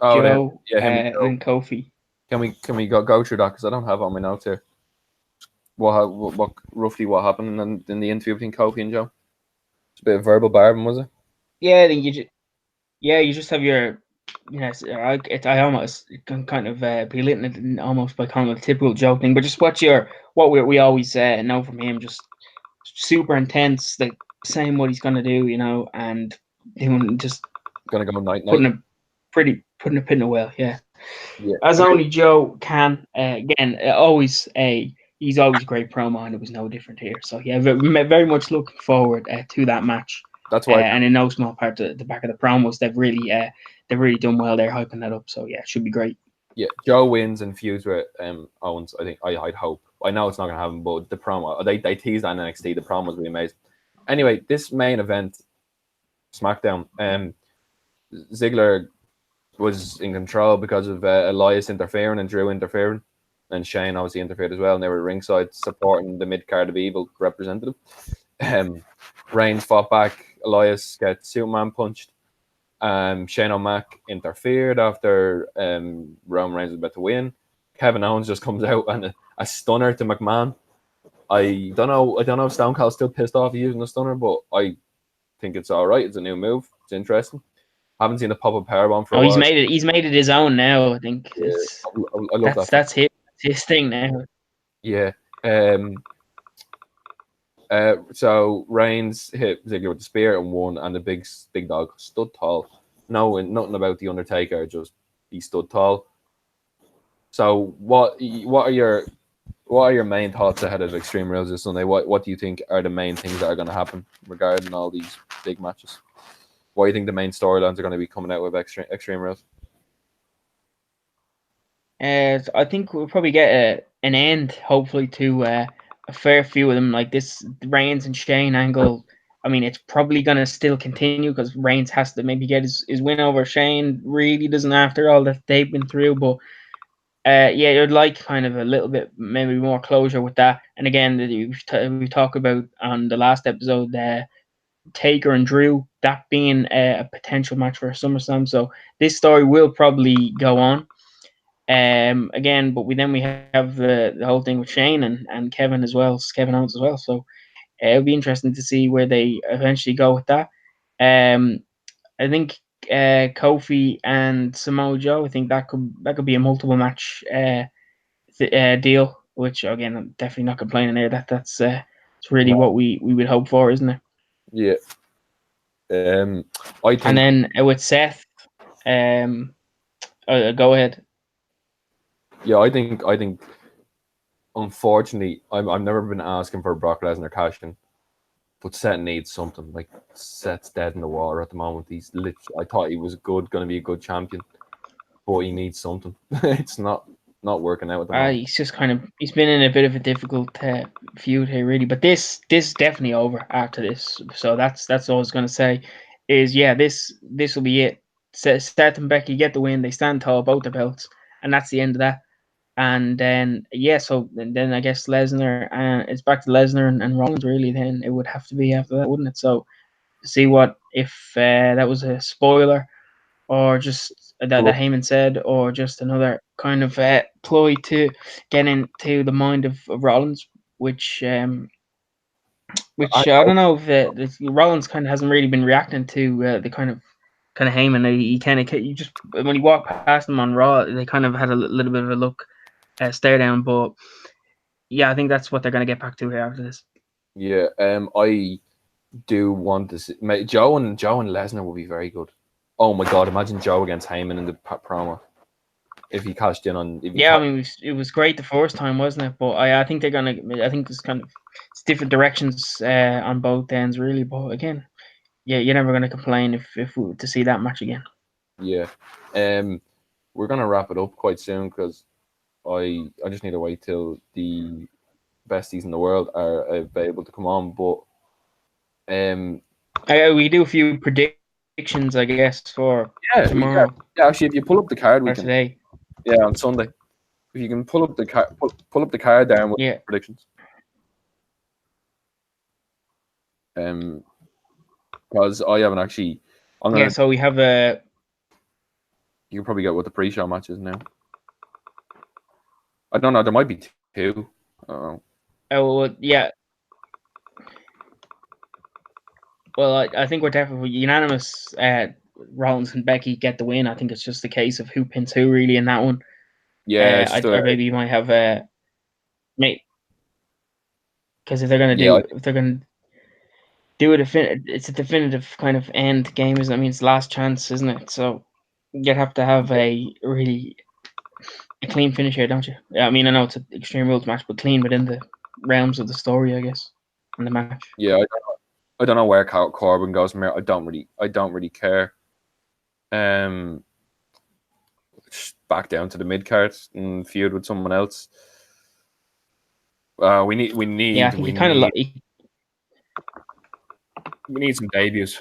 Speaker 2: Joe and Kofi.
Speaker 1: Can we go through that, because I don't have it on my notes here. What roughly what happened in the interview between Kofi and Joe? It's a bit of verbal barbing, was it?
Speaker 2: Yeah, I think you just have your I almost can kind of belittle it almost by kind of a typical joke thing, but just what we always know from him, just super intense, like saying what he's gonna do, and doing just
Speaker 1: gonna go night
Speaker 2: putting a pin in a well,
Speaker 1: yeah.
Speaker 2: As only Joe can. Again, he's always a great promo, and it was no different here. So yeah, very much looking forward to that match.
Speaker 1: That's why,
Speaker 2: and in no small part, the back of the promos, they've really done well. They're hyping that up. So yeah, it should be great.
Speaker 1: Yeah, Joe wins and feuds with Owens. I think I'd hope. I know it's not gonna happen, but the promo they teased on NXT. The promo was really amazing. Anyway, this main event, SmackDown, Ziggler was in control because of Elias interfering and Drew interfering, and Shane obviously interfered as well, and they were ringside supporting the mid card of evil representative. Reigns fought back. Elias got Superman punched. Shane O'Mac interfered after Roman Reigns was about to win. Kevin Owens just comes out and a stunner to McMahon. I don't know if Stone Cold's still pissed off using the stunner, but I think it's all right. It's a new move. It's interesting. Haven't seen a pop-up powerbomb for a while.
Speaker 2: He's made it his own now. I think
Speaker 1: I love
Speaker 2: that's his thing now.
Speaker 1: Yeah. So Reigns hit Ziggler with the spear and won, and the big dog stood tall. Nothing about the Undertaker, just he stood tall. So what are your main thoughts ahead of Extreme Rules this Sunday? What do you think are the main things that are going to happen regarding all these big matches? What do you think the main storylines are going to be coming out with Extreme Rules?
Speaker 2: I think we'll probably get an end, hopefully, to a fair few of them. Like this Reigns and Shane angle, I mean, it's probably going to still continue because Reigns has to maybe get his win over Shane. Really doesn't, after all that they've been through. But you'd like kind of a little bit, maybe more closure with that. And again, we talked about on the last episode, Taker and Drew, that being a potential match for SummerSlam. So this story will probably go on. Again, but we have the whole thing with Shane and Kevin as well, Kevin Owens as well. So it'll be interesting to see where they eventually go with that. I think Kofi and Samoa Joe, I think that could be a multiple match deal, which again I'm definitely not complaining there. That's it's really what we would hope for, isn't it?
Speaker 1: Yeah. I think.
Speaker 2: And then with Seth, go ahead.
Speaker 1: Yeah, I think. Unfortunately, I've never been asking for Brock Lesnar cash in, but Seth needs something. Like Seth's dead in the water at the moment. I thought he was going to be a good champion, but he needs something. It's not working out at the moment.
Speaker 2: He's just he's been in a bit of a difficult feud here, really. But this is definitely over after this. So that's all I was going to say. Is this will be it. Seth and Becky get the win. They stand tall, both the belts, and that's the end of that. And then so then I guess Lesnar, and it's back to Lesnar and Rollins. Really, then it would have to be after that, wouldn't it? So see what if that was a spoiler, or just that Heyman said, or just another kind of ploy to get into the mind of Rollins, which I don't know if Rollins kind of hasn't really been reacting to the kind of Heyman. He kind of, you just, when you walk past him on Raw, they kind of had a little bit of a look, stare down. But yeah, I think that's what they're going to get back to here after this.
Speaker 1: Yeah, I do want to see Joe and Lesnar will be very good. Oh my god, imagine Joe against Heyman in the promo if he cashed in on.
Speaker 2: I mean, it was great the first time, wasn't it? But I think they're gonna. I think it's kind of different directions on both ends, really. But again, you're never gonna complain if we were to see that match again.
Speaker 1: Yeah, we're gonna wrap it up quite soon because I just need to wait till the besties in the world are able to come on. But
Speaker 2: we do a few predictions, I guess, for tomorrow.
Speaker 1: Yeah, actually, if you pull up the card, we can.
Speaker 2: Today.
Speaker 1: Yeah, on Sunday. If you can pull up the card, pull up the card down with predictions. Because I haven't actually.
Speaker 2: So we have a.
Speaker 1: You can probably get what the pre-show matches now. I don't know. There might be two.
Speaker 2: Oh well, yeah. Well, I think we're definitely unanimous. Rollins and Becky get the win. I think it's just a case of who pins who really in that one.
Speaker 1: Yeah,
Speaker 2: or maybe you might have a mate, because if they're gonna do it, it's a definitive kind of end game. Isn't it? I mean, it's last chance, isn't it? So you'd have to have a really clean finish here, don't you? I mean, I know it's an Extreme Rules match, but clean within the realms of the story, I guess, in the match.
Speaker 1: Yeah, I don't know where Corbin goes from here. I don't really care. Back down to the mid card and feud with someone else. We need.
Speaker 2: Yeah, I think
Speaker 1: we need some debuts.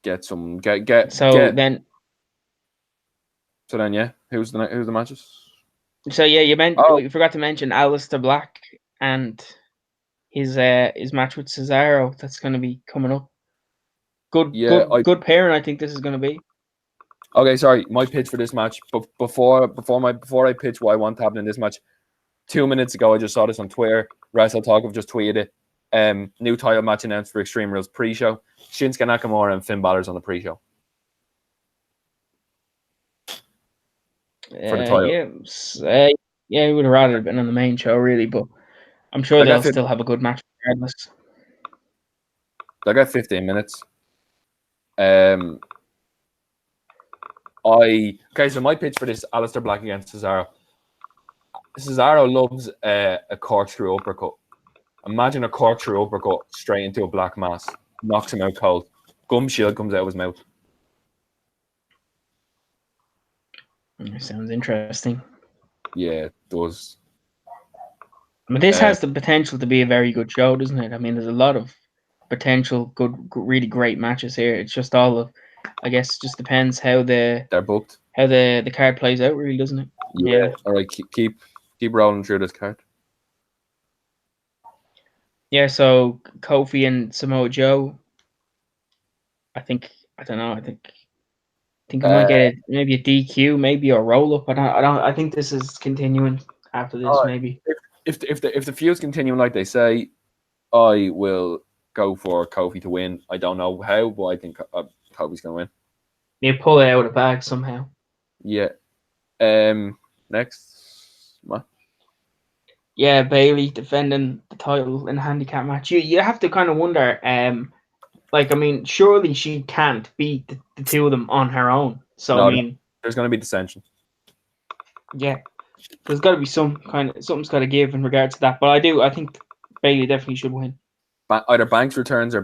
Speaker 1: Get some.
Speaker 2: So then,
Speaker 1: yeah, who's the matches?
Speaker 2: So yeah, you forgot to mention Aleister Black and his match with Cesaro. That's going to be coming up. Good pairing. I think this is going to be.
Speaker 1: Okay, sorry. My pitch for this match, but before I pitch what I want to happen in this match, 2 minutes ago I just saw this on Twitter. Wrestle Talk have just tweeted it. New title match announced for Extreme Rules pre-show. Shinsuke Nakamura and Finn Balor's on the pre-show. For the title.
Speaker 2: Yeah, we would have rather been on the main show, really, but I'm sure they'll still have a good match regardless.
Speaker 1: They got 15 minutes. So my pitch for this, Aleister Black against Cesaro. Cesaro loves a corkscrew uppercut. Imagine a corkscrew uppercut straight into a black mass. Knocks him out cold. Gum shield comes out of his mouth.
Speaker 2: Sounds interesting.
Speaker 1: Yeah, it does.
Speaker 2: I mean, this has the potential to be a very good show, doesn't it? I mean, there's a lot of potential good, really great matches here. It's just all of, I guess, just depends how they're
Speaker 1: booked,
Speaker 2: how the card plays out, really, doesn't it?
Speaker 1: Yeah. All right, keep rolling through this card.
Speaker 2: Yeah. So Kofi and Samoa Joe. I don't know. I think we might get maybe a DQ, maybe a roll up. I think this is continuing after this. Maybe
Speaker 1: if the feud's continuing like they say, I will go for Kofi to win. I don't know how, but I think Kofi's gonna win.
Speaker 2: You pull it out of the bag somehow.
Speaker 1: Yeah. Next match.
Speaker 2: Yeah, Bailey defending the title in a handicap match. You have to kind of wonder. Like, I mean, surely she can't beat the two of them on her own. So no, I mean,
Speaker 1: there's going to be dissension.
Speaker 2: Yeah, there's got to be something's got to give in regards to that. But I think Bailey definitely should win.
Speaker 1: Either Banks returns or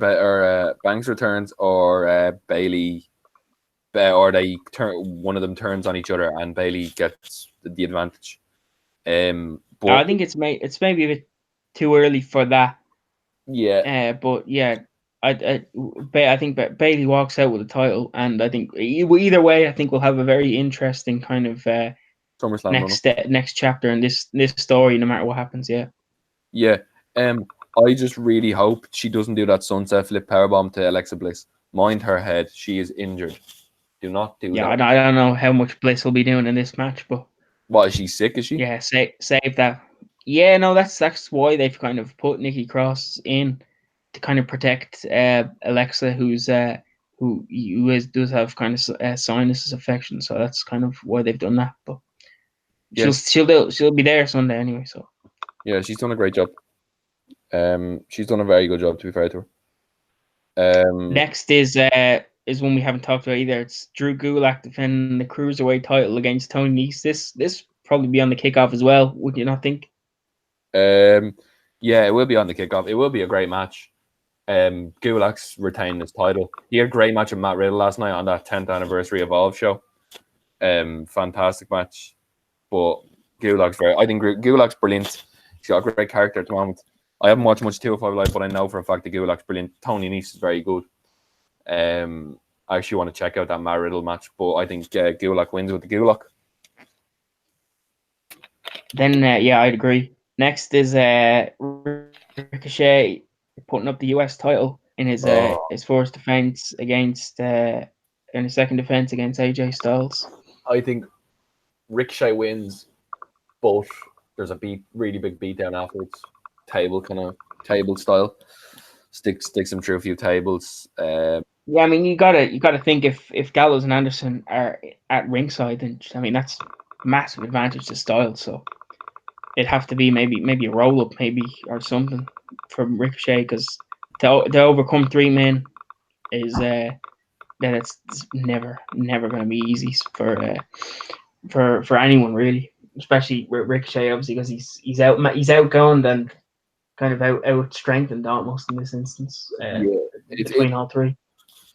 Speaker 1: Bailey, or they one of them turns on each other and Bailey gets the advantage. But
Speaker 2: I think it's maybe a bit too early for that.
Speaker 1: Yeah.
Speaker 2: But yeah. I think Bailey walks out with the title, and I think either way, I think we'll have a very interesting kind of
Speaker 1: SummerSlam
Speaker 2: next chapter in this story, no matter what happens. Yeah.
Speaker 1: Yeah. I just really hope she doesn't do that sunset flip powerbomb to Alexa Bliss. Mind her head. She is injured. Do not do that.
Speaker 2: I don't know how much Bliss will be doing in this match, but
Speaker 1: what, is she sick? Is she?
Speaker 2: Yeah, save that. Yeah, no, that's why they've kind of put Nikki Cross in to kind of protect Alexa, who's does have kind of sinus infection, so that's kind of why they've done that. But she'll be there Sunday anyway. So
Speaker 1: yeah, she's done a great job. She's done a very good job, to be fair to her.
Speaker 2: Next is one we haven't talked about either. It's Drew Gulak defending the cruiserweight title against Tony Nese. This probably be on the kickoff as well. Would you not think?
Speaker 1: Yeah, it will be on the kickoff. It will be a great match. Gulak's retained his title. He had a great match with Matt Riddle last night on that 10th anniversary Evolve show. Fantastic match. But I think Gulak's brilliant. He's got a great character at the moment. I haven't watched much 205 Live, but I know for a fact that Gulak's brilliant. Tony Nese is very good. I actually want to check out that Matt Riddle match, but I think Gulak wins with the Gulak.
Speaker 2: Then, I'd agree. Next is Ricochet putting up the US title in his first defense against in his second defense against AJ Styles.
Speaker 1: I think Ricochet wins, but there's a really big beatdown afterwards. Table style. Sticks him through a few tables.
Speaker 2: Yeah, I mean you gotta think if Gallows and Anderson are at ringside, then I mean that's massive advantage to Styles. So it'd have to be maybe a roll up, maybe or something from Ricochet, because to overcome three men is that's never going to be easy for anyone really, especially Ricochet, obviously, because he's outgunned and kind of out strengthened almost in this instance. Between all three.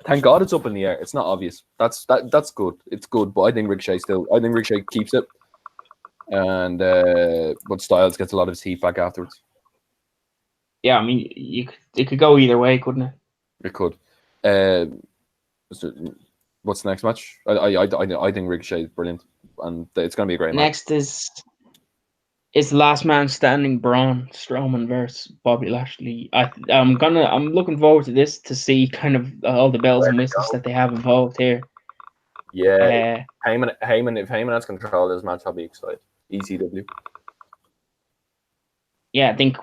Speaker 1: Thank God it's up in the air. It's not obvious. That's good. It's good, but I think Ricochet keeps it. And but Styles gets a lot of his heat back afterwards.
Speaker 2: Yeah, I mean, it could go either way, couldn't it?
Speaker 1: It could. What's the next match? I think Ricochet is brilliant, and it's going to be a great match.
Speaker 2: Next is Last Man Standing Braun Strowman versus Bobby Lashley. I'm looking forward to this to see kind of all the bells and whistles that they have involved here.
Speaker 1: Yeah, Heyman. If Heyman has control of this match, I'll be excited. ECW.
Speaker 2: Yeah, I think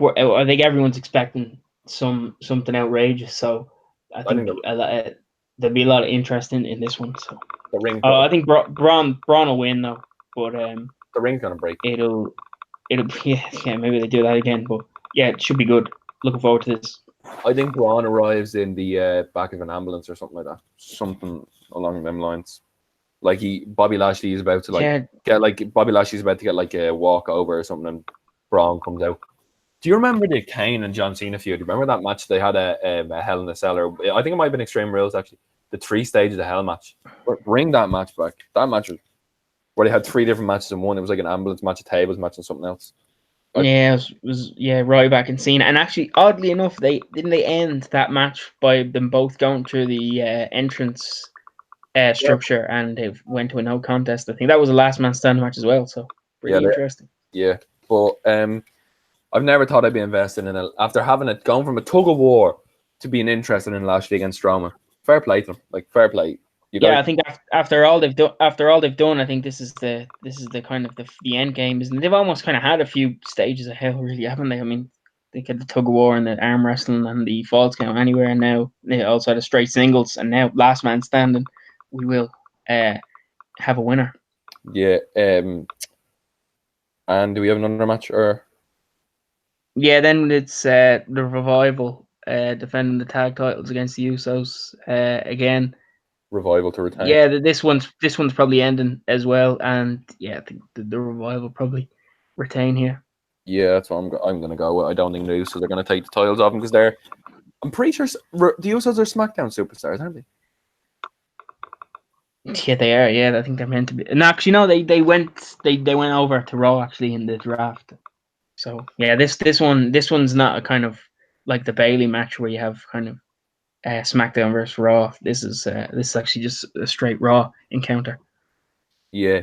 Speaker 2: everyone's expecting something outrageous, so I think there'll be a lot of interest in this one. So
Speaker 1: the ring.
Speaker 2: I think Braun will win though, but
Speaker 1: the ring's gonna break.
Speaker 2: It'll maybe they do that again, but yeah, it should be good. Looking forward to this.
Speaker 1: I think Braun arrives in the back of an ambulance or something like that, something along them lines. Like Bobby Lashley is about to Bobby Lashley's about to get like a walkover or something, and Braun comes out. Do you remember the Kane and John Cena feud? Remember that match? They had a Hell in a Cell, or I think it might have been Extreme Rules actually. The 3 stages of Hell match. Bring that match back. That match was where they had 3 different matches in one. It was like an ambulance match, a tables match, and something else.
Speaker 2: It was right back in Cena. And actually, oddly enough, they end that match by them both going through the entrance structure, and they went to a no contest. I think that was a last man standing match as well. So pretty interesting.
Speaker 1: Yeah, but I've never thought I'd be invested in it after having it gone from a tug of war to being interested in Lashley against Strowman. Fair play to them, fair play.
Speaker 2: I think after all they've done, I think this is the kind of the end game, isn't it? They've almost kind of had a few stages of hell, really, haven't they? I mean, they had the tug of war and the arm wrestling and the falls count anywhere, and now they also had a straight singles, and now last man standing. We will have a winner.
Speaker 1: Yeah. And do we have another match or?
Speaker 2: Yeah, then it's the Revival defending the tag titles against the Usos again.
Speaker 1: Revival to retain.
Speaker 2: Yeah, this one's probably ending as well, and yeah, I think the Revival probably retain here.
Speaker 1: Yeah, that's what I'm going to go with. I don't think the Usos are going to take the titles off them because I'm pretty sure the Usos are SmackDown superstars, aren't they?
Speaker 2: Yeah, they are. Yeah, I think they're meant to be. And actually, no, they went over to Raw actually in the draft. So yeah, this one's not a kind of like the Bailey match where you have kind of SmackDown versus Raw. This is actually just a straight Raw encounter.
Speaker 1: Yeah.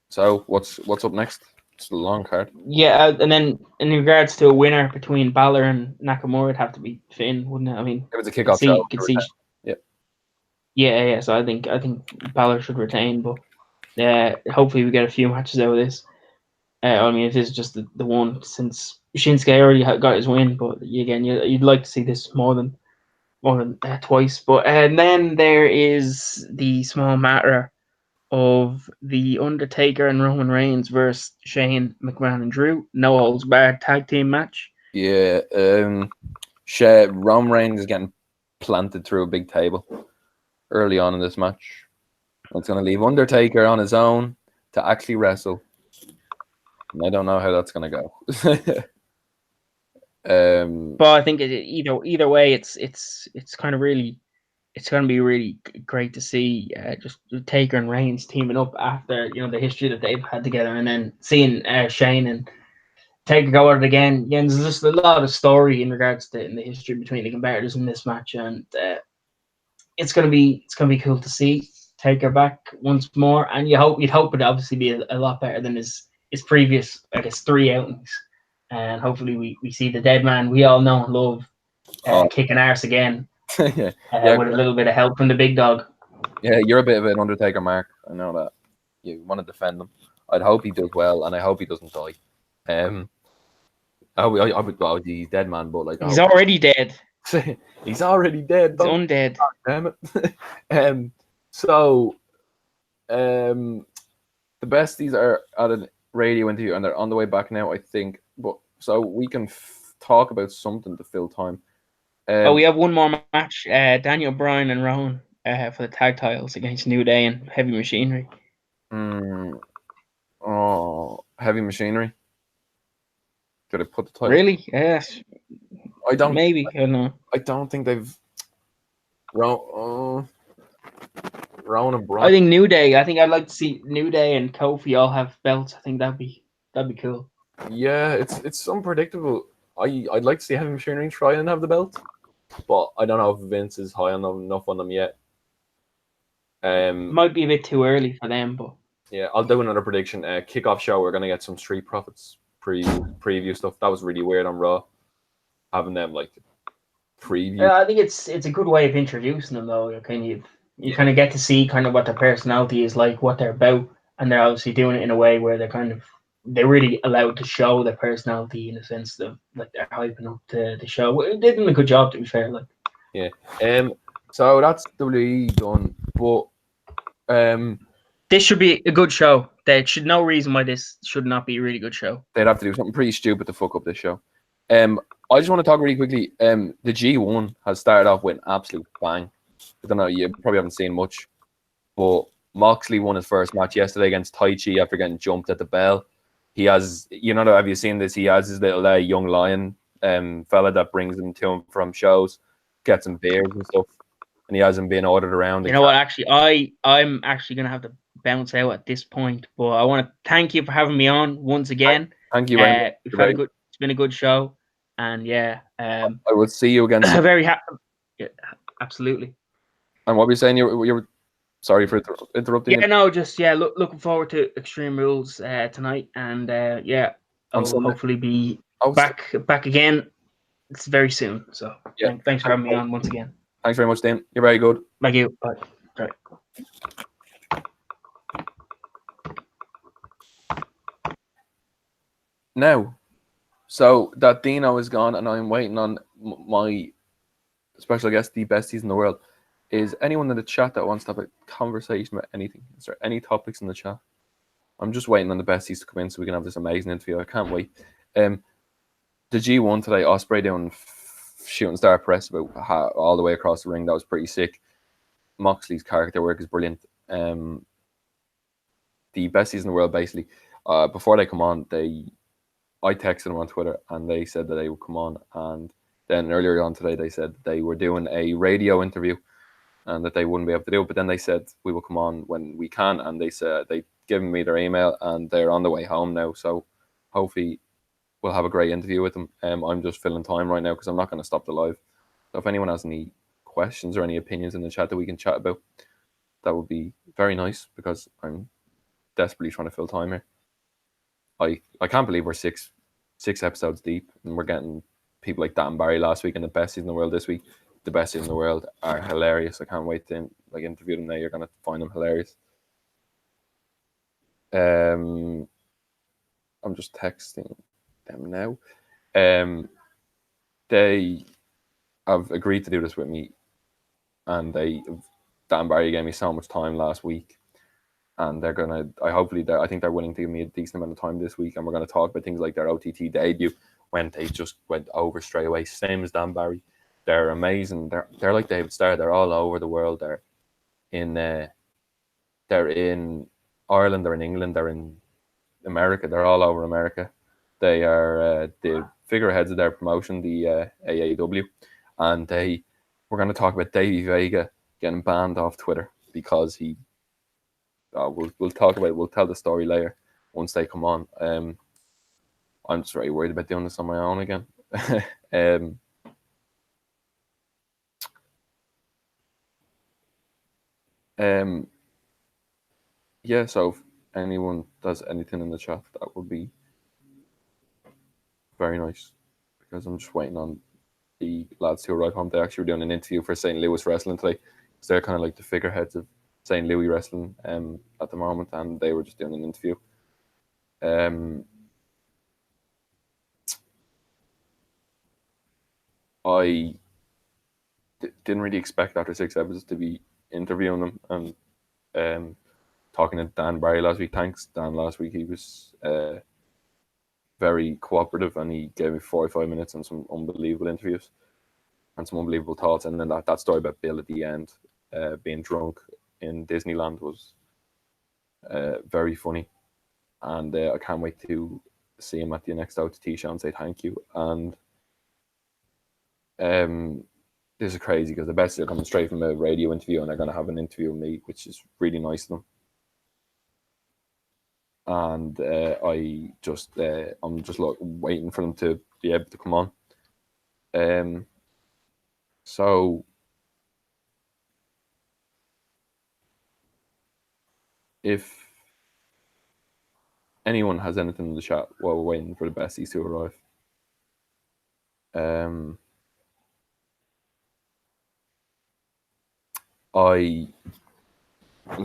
Speaker 1: So what's up next? It's a long card.
Speaker 2: Yeah, and then in regards to a winner between Balor and Nakamura, it'd have to be Finn, wouldn't it? I mean,
Speaker 1: it was a kickoff show.
Speaker 2: Could see.
Speaker 1: Yeah.
Speaker 2: Yeah. So I think Balor should retain, but hopefully we get a few matches out of this. I mean, it is just the one, since Shinsuke already got his win, but again, you'd like to see this more than twice. But and then there is the small matter of the Undertaker and Roman Reigns versus Shane McMahon and Drew. No holds barred tag team match.
Speaker 1: Yeah. Roman Reigns is getting planted through a big table early on in this match. It's going to leave Undertaker on his own to actually wrestle. And I don't know how that's going to go.
Speaker 2: But I think either way, it's kind of really, it's going to be really great to see just Taker and Reigns teaming up after the history that they've had together, and then seeing Shane and Taker go at it again. Yeah, there's just a lot of story in regards to in the history between the competitors in this match, and it's gonna be cool to see Taker back once more. And you'd hope it'd obviously be a lot better than his previous, I guess, 3 outings. And hopefully we see the dead man we all know and love kicking arse again.
Speaker 1: with
Speaker 2: a little bit of help from the big dog.
Speaker 1: Yeah, you're a bit of an Undertaker mark. I know that. You want to defend him. I'd hope he does well, and I hope he doesn't die. I would. He's dead, man. But like,
Speaker 2: he's already dead.
Speaker 1: He's already dead.
Speaker 2: He's undead.
Speaker 1: God damn it. The Besties are at a radio interview, and they're on the way back now, I think. But so we can talk about something to fill time.
Speaker 2: We have one more match. Daniel Bryan and Rowan for the tag titles against New Day and Heavy Machinery.
Speaker 1: Heavy Machinery. Did I put the title?
Speaker 2: Really? Yes.
Speaker 1: I don't.
Speaker 2: Maybe. I don't know.
Speaker 1: I don't think they've. Rowan and Bryan.
Speaker 2: I think New Day. I think I'd like to see New Day and Kofi all have belts. I think that'd be cool.
Speaker 1: Yeah, it's unpredictable. I'd like to see Heavy Machinery try and have the belt, but I don't know if Vince is high enough on them yet.
Speaker 2: Might be a bit too early for them, but
Speaker 1: yeah, I'll do another prediction. Kickoff show, we're gonna get some Street Profits preview stuff. That was really weird on Raw, having them like preview.
Speaker 2: Yeah, I think it's a good way of introducing them, though. You kind of get to see kind of what their personality is like, what they're about, and they're obviously doing it in a way where they're really allowed to show their personality in a sense of like they're hyping up the show. They did a good job, to be fair. Like,
Speaker 1: yeah. So that's WWE done, but
Speaker 2: this should be a good show. There should no reason why this should not be a really good show.
Speaker 1: They'd have to do something pretty stupid to fuck up this show. I just want to talk really quickly. The G1 has started off with an absolute bang. I don't know, you probably haven't seen much, but Moxley won his first match yesterday against Tai Chi after getting jumped at the bell. He has, have you seen this? He has his little young lion fella that brings him to him from shows, gets him beers and stuff, and he has him being ordered around.
Speaker 2: You know what? Actually, I'm actually gonna have to bounce out at this point, but I want to thank you for having me on once again.
Speaker 1: Thank you.
Speaker 2: It's been a good show, and yeah,
Speaker 1: I will see you again.
Speaker 2: Very happy. Yeah, absolutely.
Speaker 1: And what were you saying? You were sorry for interrupting.
Speaker 2: Yeah, no, just looking forward to Extreme Rules tonight, and I'll hopefully be back again. It's very soon. So yeah, thanks for having me on once again.
Speaker 1: Thanks very much, Dan. You're very good.
Speaker 2: Thank you. Bye. Right.
Speaker 1: Now, so that Dino is gone, and I'm waiting on my special guest, the Besties in the world. Is anyone in the chat that wants to have a conversation about anything? Is there any topics in the chat? I'm just waiting on the Besties to come in so we can have this amazing interview. I can't wait. The G1 today, Ospreay doing shooting star press about all the way across the ring. That was pretty sick. Moxley's character work is brilliant. The Besties in the world, basically, before they come on, I texted them on Twitter and they said that they would come on. And then earlier on today, they said they were doing a radio interview and that they wouldn't be able to do it. But then they said we will come on when we can. And they said they've given me their email and they're on the way home now. So hopefully we'll have a great interview with them. I'm just filling time right now because I'm not going to stop the live. So if anyone has any questions or any opinions in the chat that we can chat about, that would be very nice, because I'm desperately trying to fill time here. I can't believe we're six episodes deep, and we're getting people like Dan Barry last week and the Besties in the world this week. The Besties in the world are hilarious. I can't wait to interview them now. You're gonna find them hilarious. I'm just texting them now. They have agreed to do this with me, and Dan Barry gave me so much time last week, and they're gonna. I think they're willing to give me a decent amount of time this week, and we're gonna talk about things like their OTT debut, when they just went over straight away, same as Dan Barry. They're amazing. They're like David Starr. They're all over the world. They're in Ireland. They're in England. They're in America. They're all over America. They are the figureheads of their promotion, the AAW, and we're going to talk about Davey Vega getting banned off Twitter because he. We'll talk about it. We'll tell the story later once they come on. I'm just very worried about doing this on my own again. Yeah, so if anyone does anything in the chat, that would be very nice, because I'm just waiting on the lads who arrive home. They actually were doing an interview for St. Louis Wrestling today, because they're kind of like the figureheads of St. Louis Wrestling at the moment, and they were just doing an interview. I didn't really expect after 6 episodes to be interviewing them and talking to Dan Barry last week. Thanks, Dan, last week. He was very cooperative, and he gave me 45 minutes and some unbelievable interviews and some unbelievable thoughts. And then that story about Bill at the end being drunk in Disneyland was very funny. And I can't wait to see him at the next OTT show and say thank you. And this is crazy, because the Besties are coming straight from a radio interview, and they're going to have an interview with me, which is really nice of them. And I'm just waiting for them to be able to come on. So if anyone has anything in the chat while we're waiting for the Besties to arrive, I'm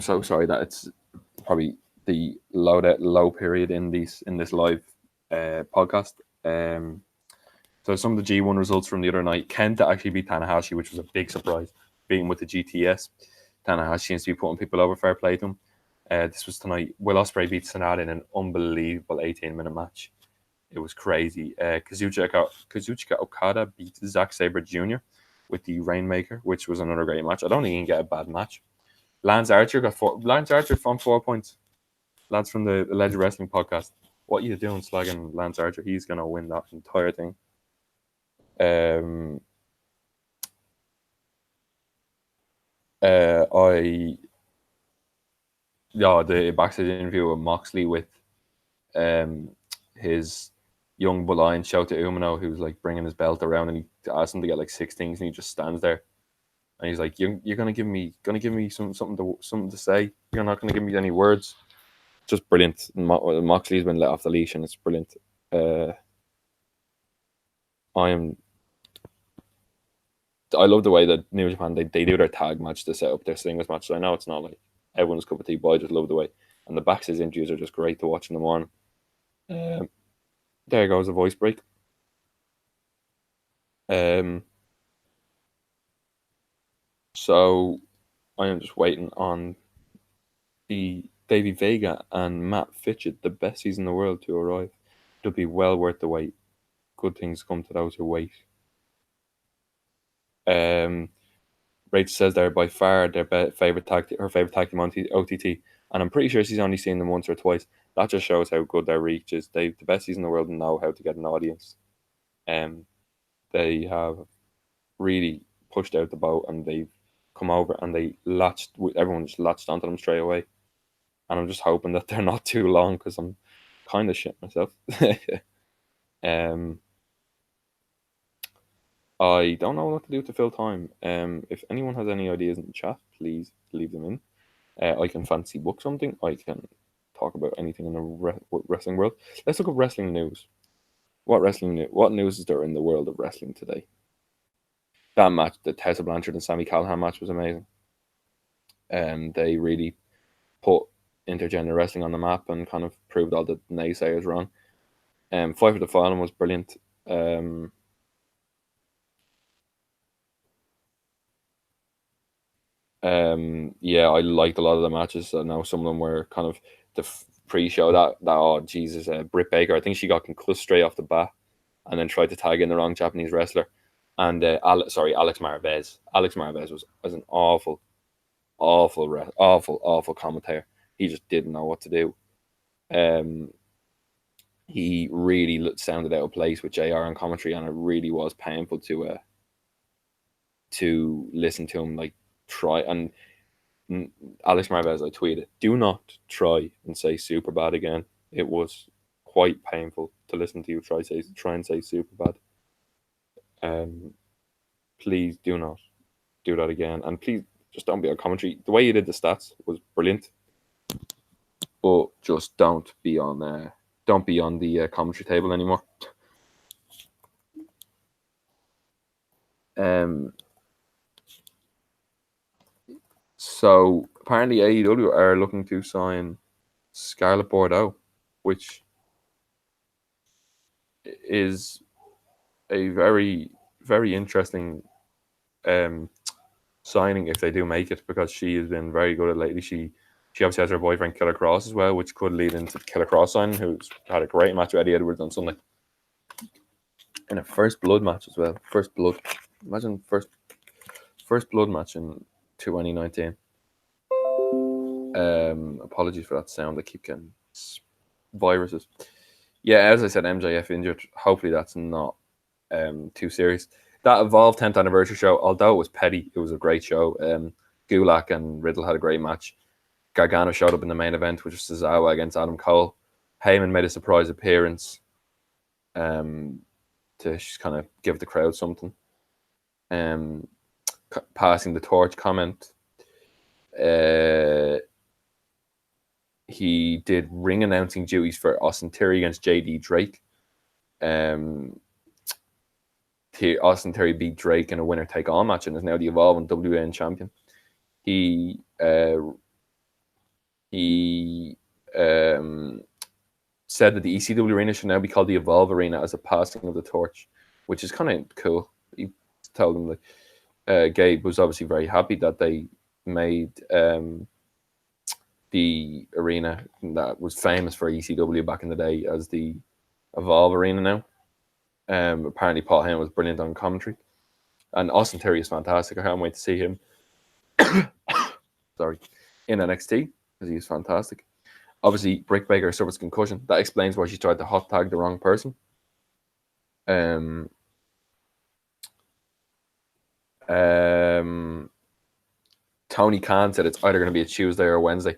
Speaker 1: so sorry that it's probably the low period in this live podcast. So some of the G1 results from the other night: Kenta actually beat Tanahashi, which was a big surprise, beating with the GTS. Tanahashi seems to be putting people over. Fair play to him. This was tonight. Will Ospreay beat Sonata in an unbelievable 18-minute match. It was crazy. Kazuchika Okada beat Zack Sabre Jr. with the Rainmaker, which was another great match. I don't think he can get a bad match. Lance Archer found 4 points. Lads from the Alleged Wrestling podcast, what are you doing slagging Lance Archer? He's going to win that entire thing. The backstage interview with Moxley with his young Lion Shota Umino, who's like bringing his belt around, and he asked him to get like 6 things, and he just stands there, and he's like, "You're gonna give me something to say. You're not gonna give me any words." Just brilliant. Moxley's been let off the leash, and it's brilliant. I love the way that New Japan they do their tag match to set up their singles match. So I know it's not like everyone's cup of tea, but I just love the way. And the backstage interviews are just great to watch in the morning. There goes a voice break. So I am just waiting on the Davey Vega and Matt Fitchett, the besties in the world, to arrive. It'll be well worth the wait. Good things come to those who wait. Rachel says they're by far her favorite tag team on OTT, and I'm pretty sure she's only seen them once or twice. That just shows how good their reach is. The besties in the world know how to get an audience. They have really pushed out the boat, and they've come over and everyone just latched onto them straight away. And I'm just hoping that they're not too long, because I'm kind of shit myself. I don't know what to do to fill time. If anyone has any ideas in the chat, please leave them in. I can fancy book something. I can talk about anything in the wrestling world. Let's look at wrestling news. What news is there in the world of wrestling today? That match, the Tessa Blanchard and Sami Callihan match, was amazing. They really put intergender wrestling on the map and kind of proved all the naysayers wrong. Fight for the Fallen was brilliant. Yeah, I liked a lot of the matches. I know some of them were kind of the pre-show that oh Jesus, Britt Baker. I think she got concussed straight off the bat, and then tried to tag in the wrong Japanese wrestler. And Alex Marvez. Alex Marvez was an awful commentator. He just didn't know what to do. He really sounded out of place with JR on commentary, and it really was painful to listen to him try. And Alex Marvez, I tweeted, do not try and say super bad again. It was quite painful to listen to you try and say super bad. Please do not do that again, and please just don't be on commentary. The way you did the stats was brilliant, but just don't be on the commentary table anymore. So apparently AEW are looking to sign Scarlett Bordeaux, which is a very, very interesting signing if they do make it, because she has been very good at lately. She obviously has her boyfriend Killer Cross as well, which could lead into Killer Cross signing, who's had a great match with Eddie Edwards on Sunday. In a First Blood match as well. First Blood. Imagine First Blood match in 2019. Apologies for that sound. I keep getting viruses. Yeah, as I said, MJF injured. Hopefully that's not too serious. That Evolve 10th anniversary show, although it was petty, it was a great show. Gulak and Riddle had a great match. Gargano showed up in the main event, which was Tozawa against Adam Cole. Heyman made a surprise appearance to just kind of give the crowd something. Passing the torch comment. He did ring announcing duties for Austin Theory against JD Drake. Austin Theory beat Drake in a winner-take-all match and is now the Evolve and WN champion. He said that the ECW arena should now be called the Evolve Arena as a passing of the torch, which is kind of cool. He told them that Gabe was obviously very happy that they made the arena that was famous for ECW back in the day as the Evolve Arena now. Apparently Paul Heyman was brilliant on commentary, and Austin Theory is fantastic. I can't wait to see him sorry, in NXT, because he's fantastic. Obviously Britt Baker suffers concussion. That explains why she tried to hot tag the wrong person. Tony Khan said it's either going to be a Tuesday or a Wednesday.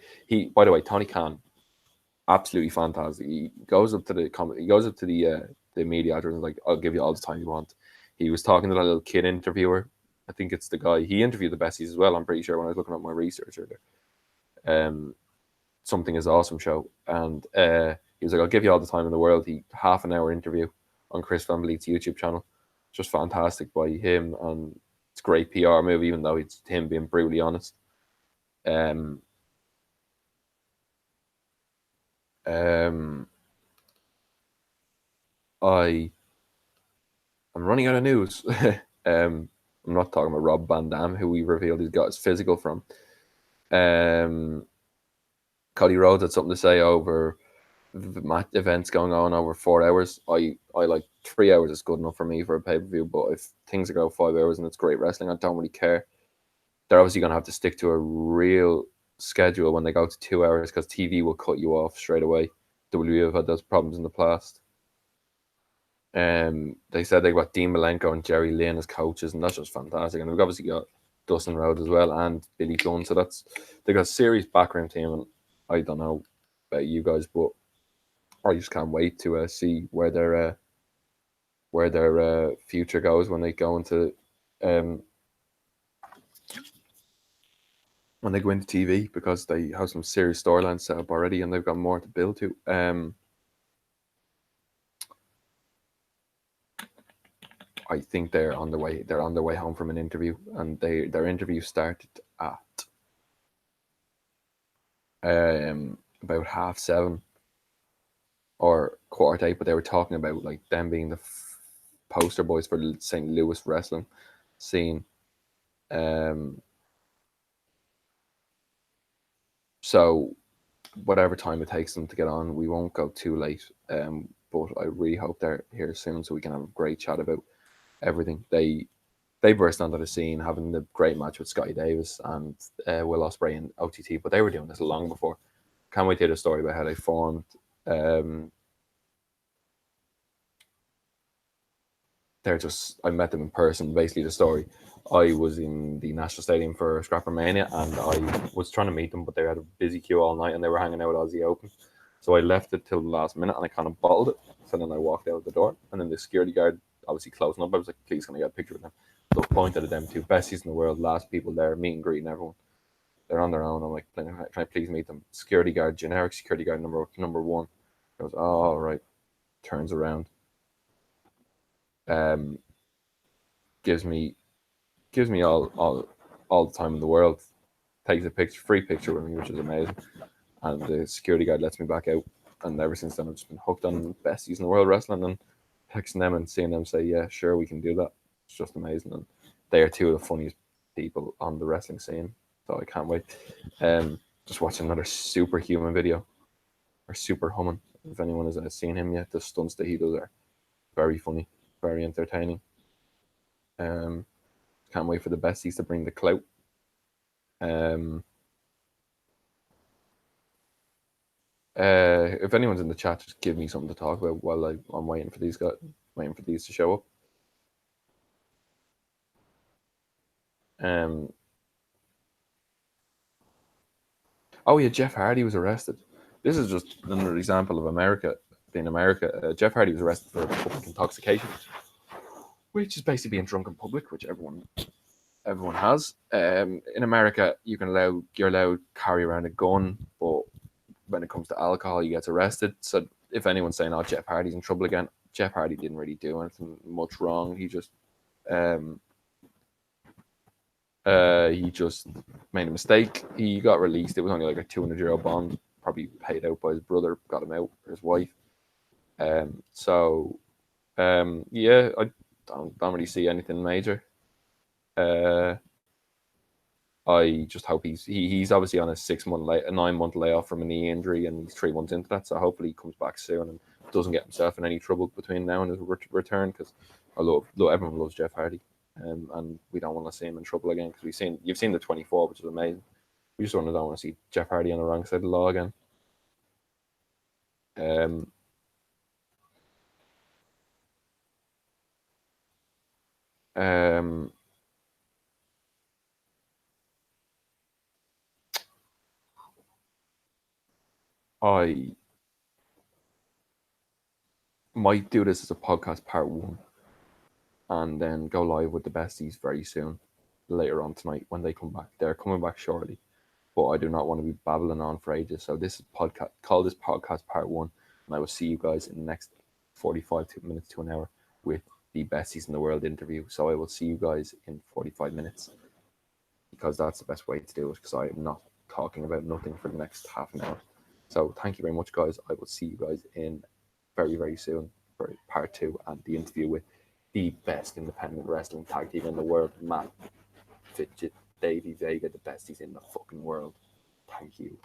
Speaker 1: By the way, Tony Khan, absolutely fantastic. He goes up to the media and like, I'll give you all the time you want. He was talking to that little kid interviewer. I think it's the guy. He interviewed the Besties as well, I'm pretty sure, when I was looking at my research earlier. Something is Awesome show. And he was like, I'll give you all the time in the world. He half an hour interview on Chris Van Vliet's YouTube channel. Just fantastic by him, and it's a great PR move, even though it's him being brutally honest. I'm running out of news. I'm not talking about Rob Van Dam, who we revealed he's got his physical from. Cody Rhodes had something to say over match events going on over 4 hours. I like 3 hours is good enough for me for a pay-per-view, but if things go 5 hours and it's great wrestling, I don't really care. They're obviously going to have to stick to a real schedule when they go to 2 hours, because TV will cut you off straight away. WWE have had those problems in the past. They said they got Dean Malenko and Jerry Lynn as coaches, and that's just fantastic. And they've obviously got Dustin Rhodes as well and Billy Gunn, so they got a serious background team. And I don't know about you guys, but I just can't wait to see where where their future goes when they go into TV, because they have some serious storylines set up already and they've got more to build to. I think they're on their way. They're on their way home from an interview, and their interview started at about 7:30 or 7:45. But they were talking about like them being the poster boys for St. Louis wrestling scene. So whatever time it takes them to get on, we won't go too late. But I really hope they're here soon so we can have a great chat about everything. They burst onto the scene having the great match with Scotty Davis and Will Ospreay and OTT, but they were doing this long before. Can't wait to hear the story about how they formed. I met them in person. Basically, the story, I was in the National Stadium for Scrapper Mania and I was trying to meet them, but they had a busy queue all night and they were hanging out at Aussie Open. So I left it till the last minute and I kind of bottled it. So then I walked out the door and then the security guard, obviously closing up, I was like, please, can I get a picture with them? So I pointed at them, two besties in the world, last people there, meet and greeting everyone. They're on their own. I'm like, can I please meet them? Security guard, generic security guard number one. I goes, oh, all right. Turns around. Gives me all the time in the world. Takes a free picture with me, which is amazing. And the security guard lets me back out. And ever since then, I've just been hooked on besties in the world wrestling and texting them and seeing them say, yeah, sure, we can do that. It's just amazing. And they are two of the funniest people on the wrestling scene. So I can't wait. Just watching another Superhuman video, or Super Humming. If anyone has seen him yet, the stunts that he does are very funny, very entertaining. Can't wait for the besties to bring the clout. If anyone's in the chat, just give me something to talk about while I'm waiting for these to show up. Oh yeah, Jeff Hardy was arrested. This is just another example of America being America. Jeff Hardy was arrested for public intoxication, which is basically being drunk in public, which everyone has. In America, you're allowed to carry around a gun, but when it comes to alcohol, you get arrested. So if anyone's saying, "Oh, Jeff Hardy's in trouble again," Jeff Hardy didn't really do anything much wrong. He just made a mistake. He got released. It was only like a €200 bond, probably paid out by his brother, got him out, or his wife. Yeah, I don't really see anything major. I just hope he's obviously on a 9-month layoff from a knee injury, and he's 3 months into that. So hopefully he comes back soon and doesn't get himself in any trouble between now and his return. Because everyone loves Jeff Hardy, and we don't want to see him in trouble again. Because you've seen the 24, which is amazing. We just don't want to see Jeff Hardy on the wrong side of the law again. I might do this as a podcast part 1 and then go live with the besties very soon, later on tonight when they come back. They're coming back shortly, but I do not want to be babbling on for ages. So this is call this podcast part 1, and I will see you guys in the next 45 minutes to an hour with the besties in the world interview. So I will see you guys in 45 minutes, because that's the best way to do it, because I am not talking about nothing for the next half an hour. So thank you very much, guys. I will see you guys in very, very soon for part 2 and the interview with the best independent wrestling tag team in the world, Matt, Fitchett, Davey Vega, the besties in the fucking world. Thank you.